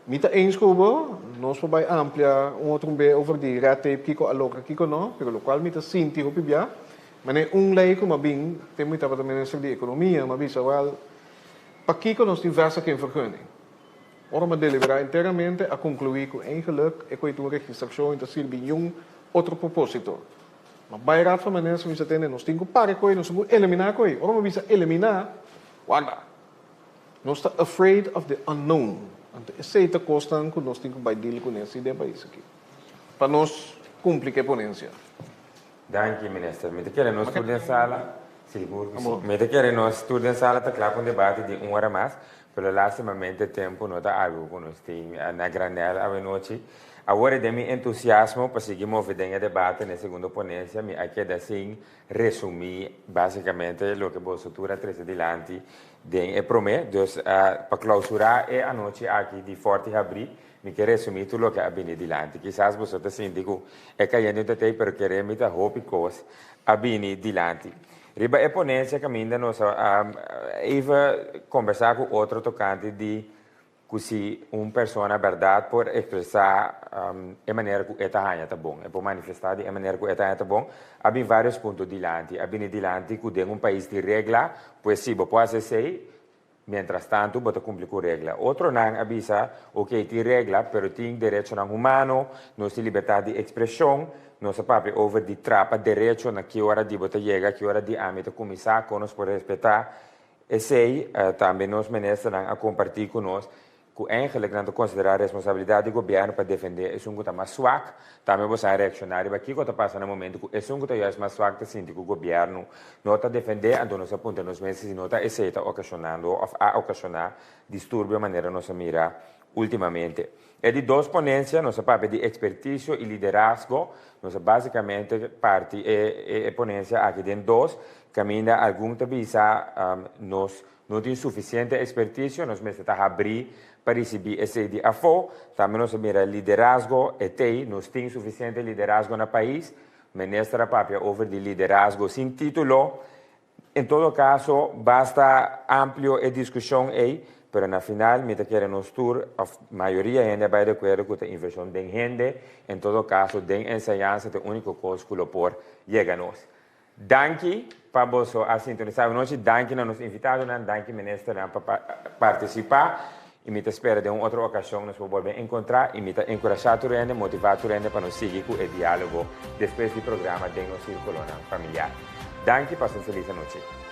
mita eens kubo, nós podemos ampliar outro bem over de red tape kiko aloca kiko não, pero o qual mita sinti o pibia, mas é lei como bem tem muita para minister de economia, mas bisa wel para kiko nós diversa que vergunning. Ora maar deliberar inteiramente a concluir que eigenlijk é com a registração então se bem outro propósito. Mas vai raad van mensen wie zitten nós temos que parar coi, nós temos que eliminar coi. Ora maar bisa eliminar, guarda. Nós está afraid of the unknown. Então, essa é a questão que nós temos que dealar com esse país aqui. Para nós cumprir a ponência. Danke, minister. Me quer nós estudo em sala, seguro que sim. Me quer nós estudo em sala, está claro, debate de 1 hora mais, pelo lastimamente tempo não está algo que nós temos na granela à noite. Agora, de meu entusiasmo para seguir movendo o debate na segunda ponência, me aqui assim resumir basicamente o que a Bolsonaro traz adiante de prometo, para clausurar a noite aqui de Forte Abri, me quer resumir tudo o que é bem adiante. Quizás você está sentindo é caindo até, mas queremos dar hope coisa a bem adiante. Riba a ponência caminha nós even conversar com outro tocante de que se uma pessoa na verdade por expressar a maneira que está bom, é por manifestar a maneira que está bom, há vários pontos adiante, há bem adiante que tem país de regra, pois se pode ser Mientras tanto, bota cumplir con regla. Otro nan avisa, ok, tiene regla, pero tiene derecho nan humano, no tiene libertad de expresión, no se papi over di trapa, derecho na que hora di bota llega, que hora di ámbito comisar, con nos por respetar. E sei, também nos ministros a compartilhar conosco, que eigenlijk não considerar a responsabilidade do governo para defender esse que está mais swak, também você reaccionar e aqui que está passando no momento que esse que está mais swak está sentindo que o governo não está defendendo, então nós aponta nos meses e não está está ocasionando ou a ocasionar distúrbio de maneira nossa mira ultimamente. E de duas ponências, nossa parte de expertise e liderazgo, nossa basicamente parte é ponência aqui dentro dois, caminha algum visa nós não tem suficiente expertise, nós mesmo está abrir para receber esse de afo, também nós mira liderazgo e tem, nós tem suficiente liderazgo no país, ministra papia over de liderazgo sem título, em todo caso basta amplo e discussão aí, pero na final me quer nos tour a maioria ainda vai de acordo com a inversão de gente, em todo caso de ensinança é o único coisa que por chega nós. Danke para você a sintonizar nós, danke a nos invitados, danke ministro para participar. E me espera de uma outra ocasião nós vamos voltar a encontrar e me encorajar a rende, motivar a rende para nos seguir com o diálogo depois do programa de nosso círculo familiar. Danke, passe uma feliz noite.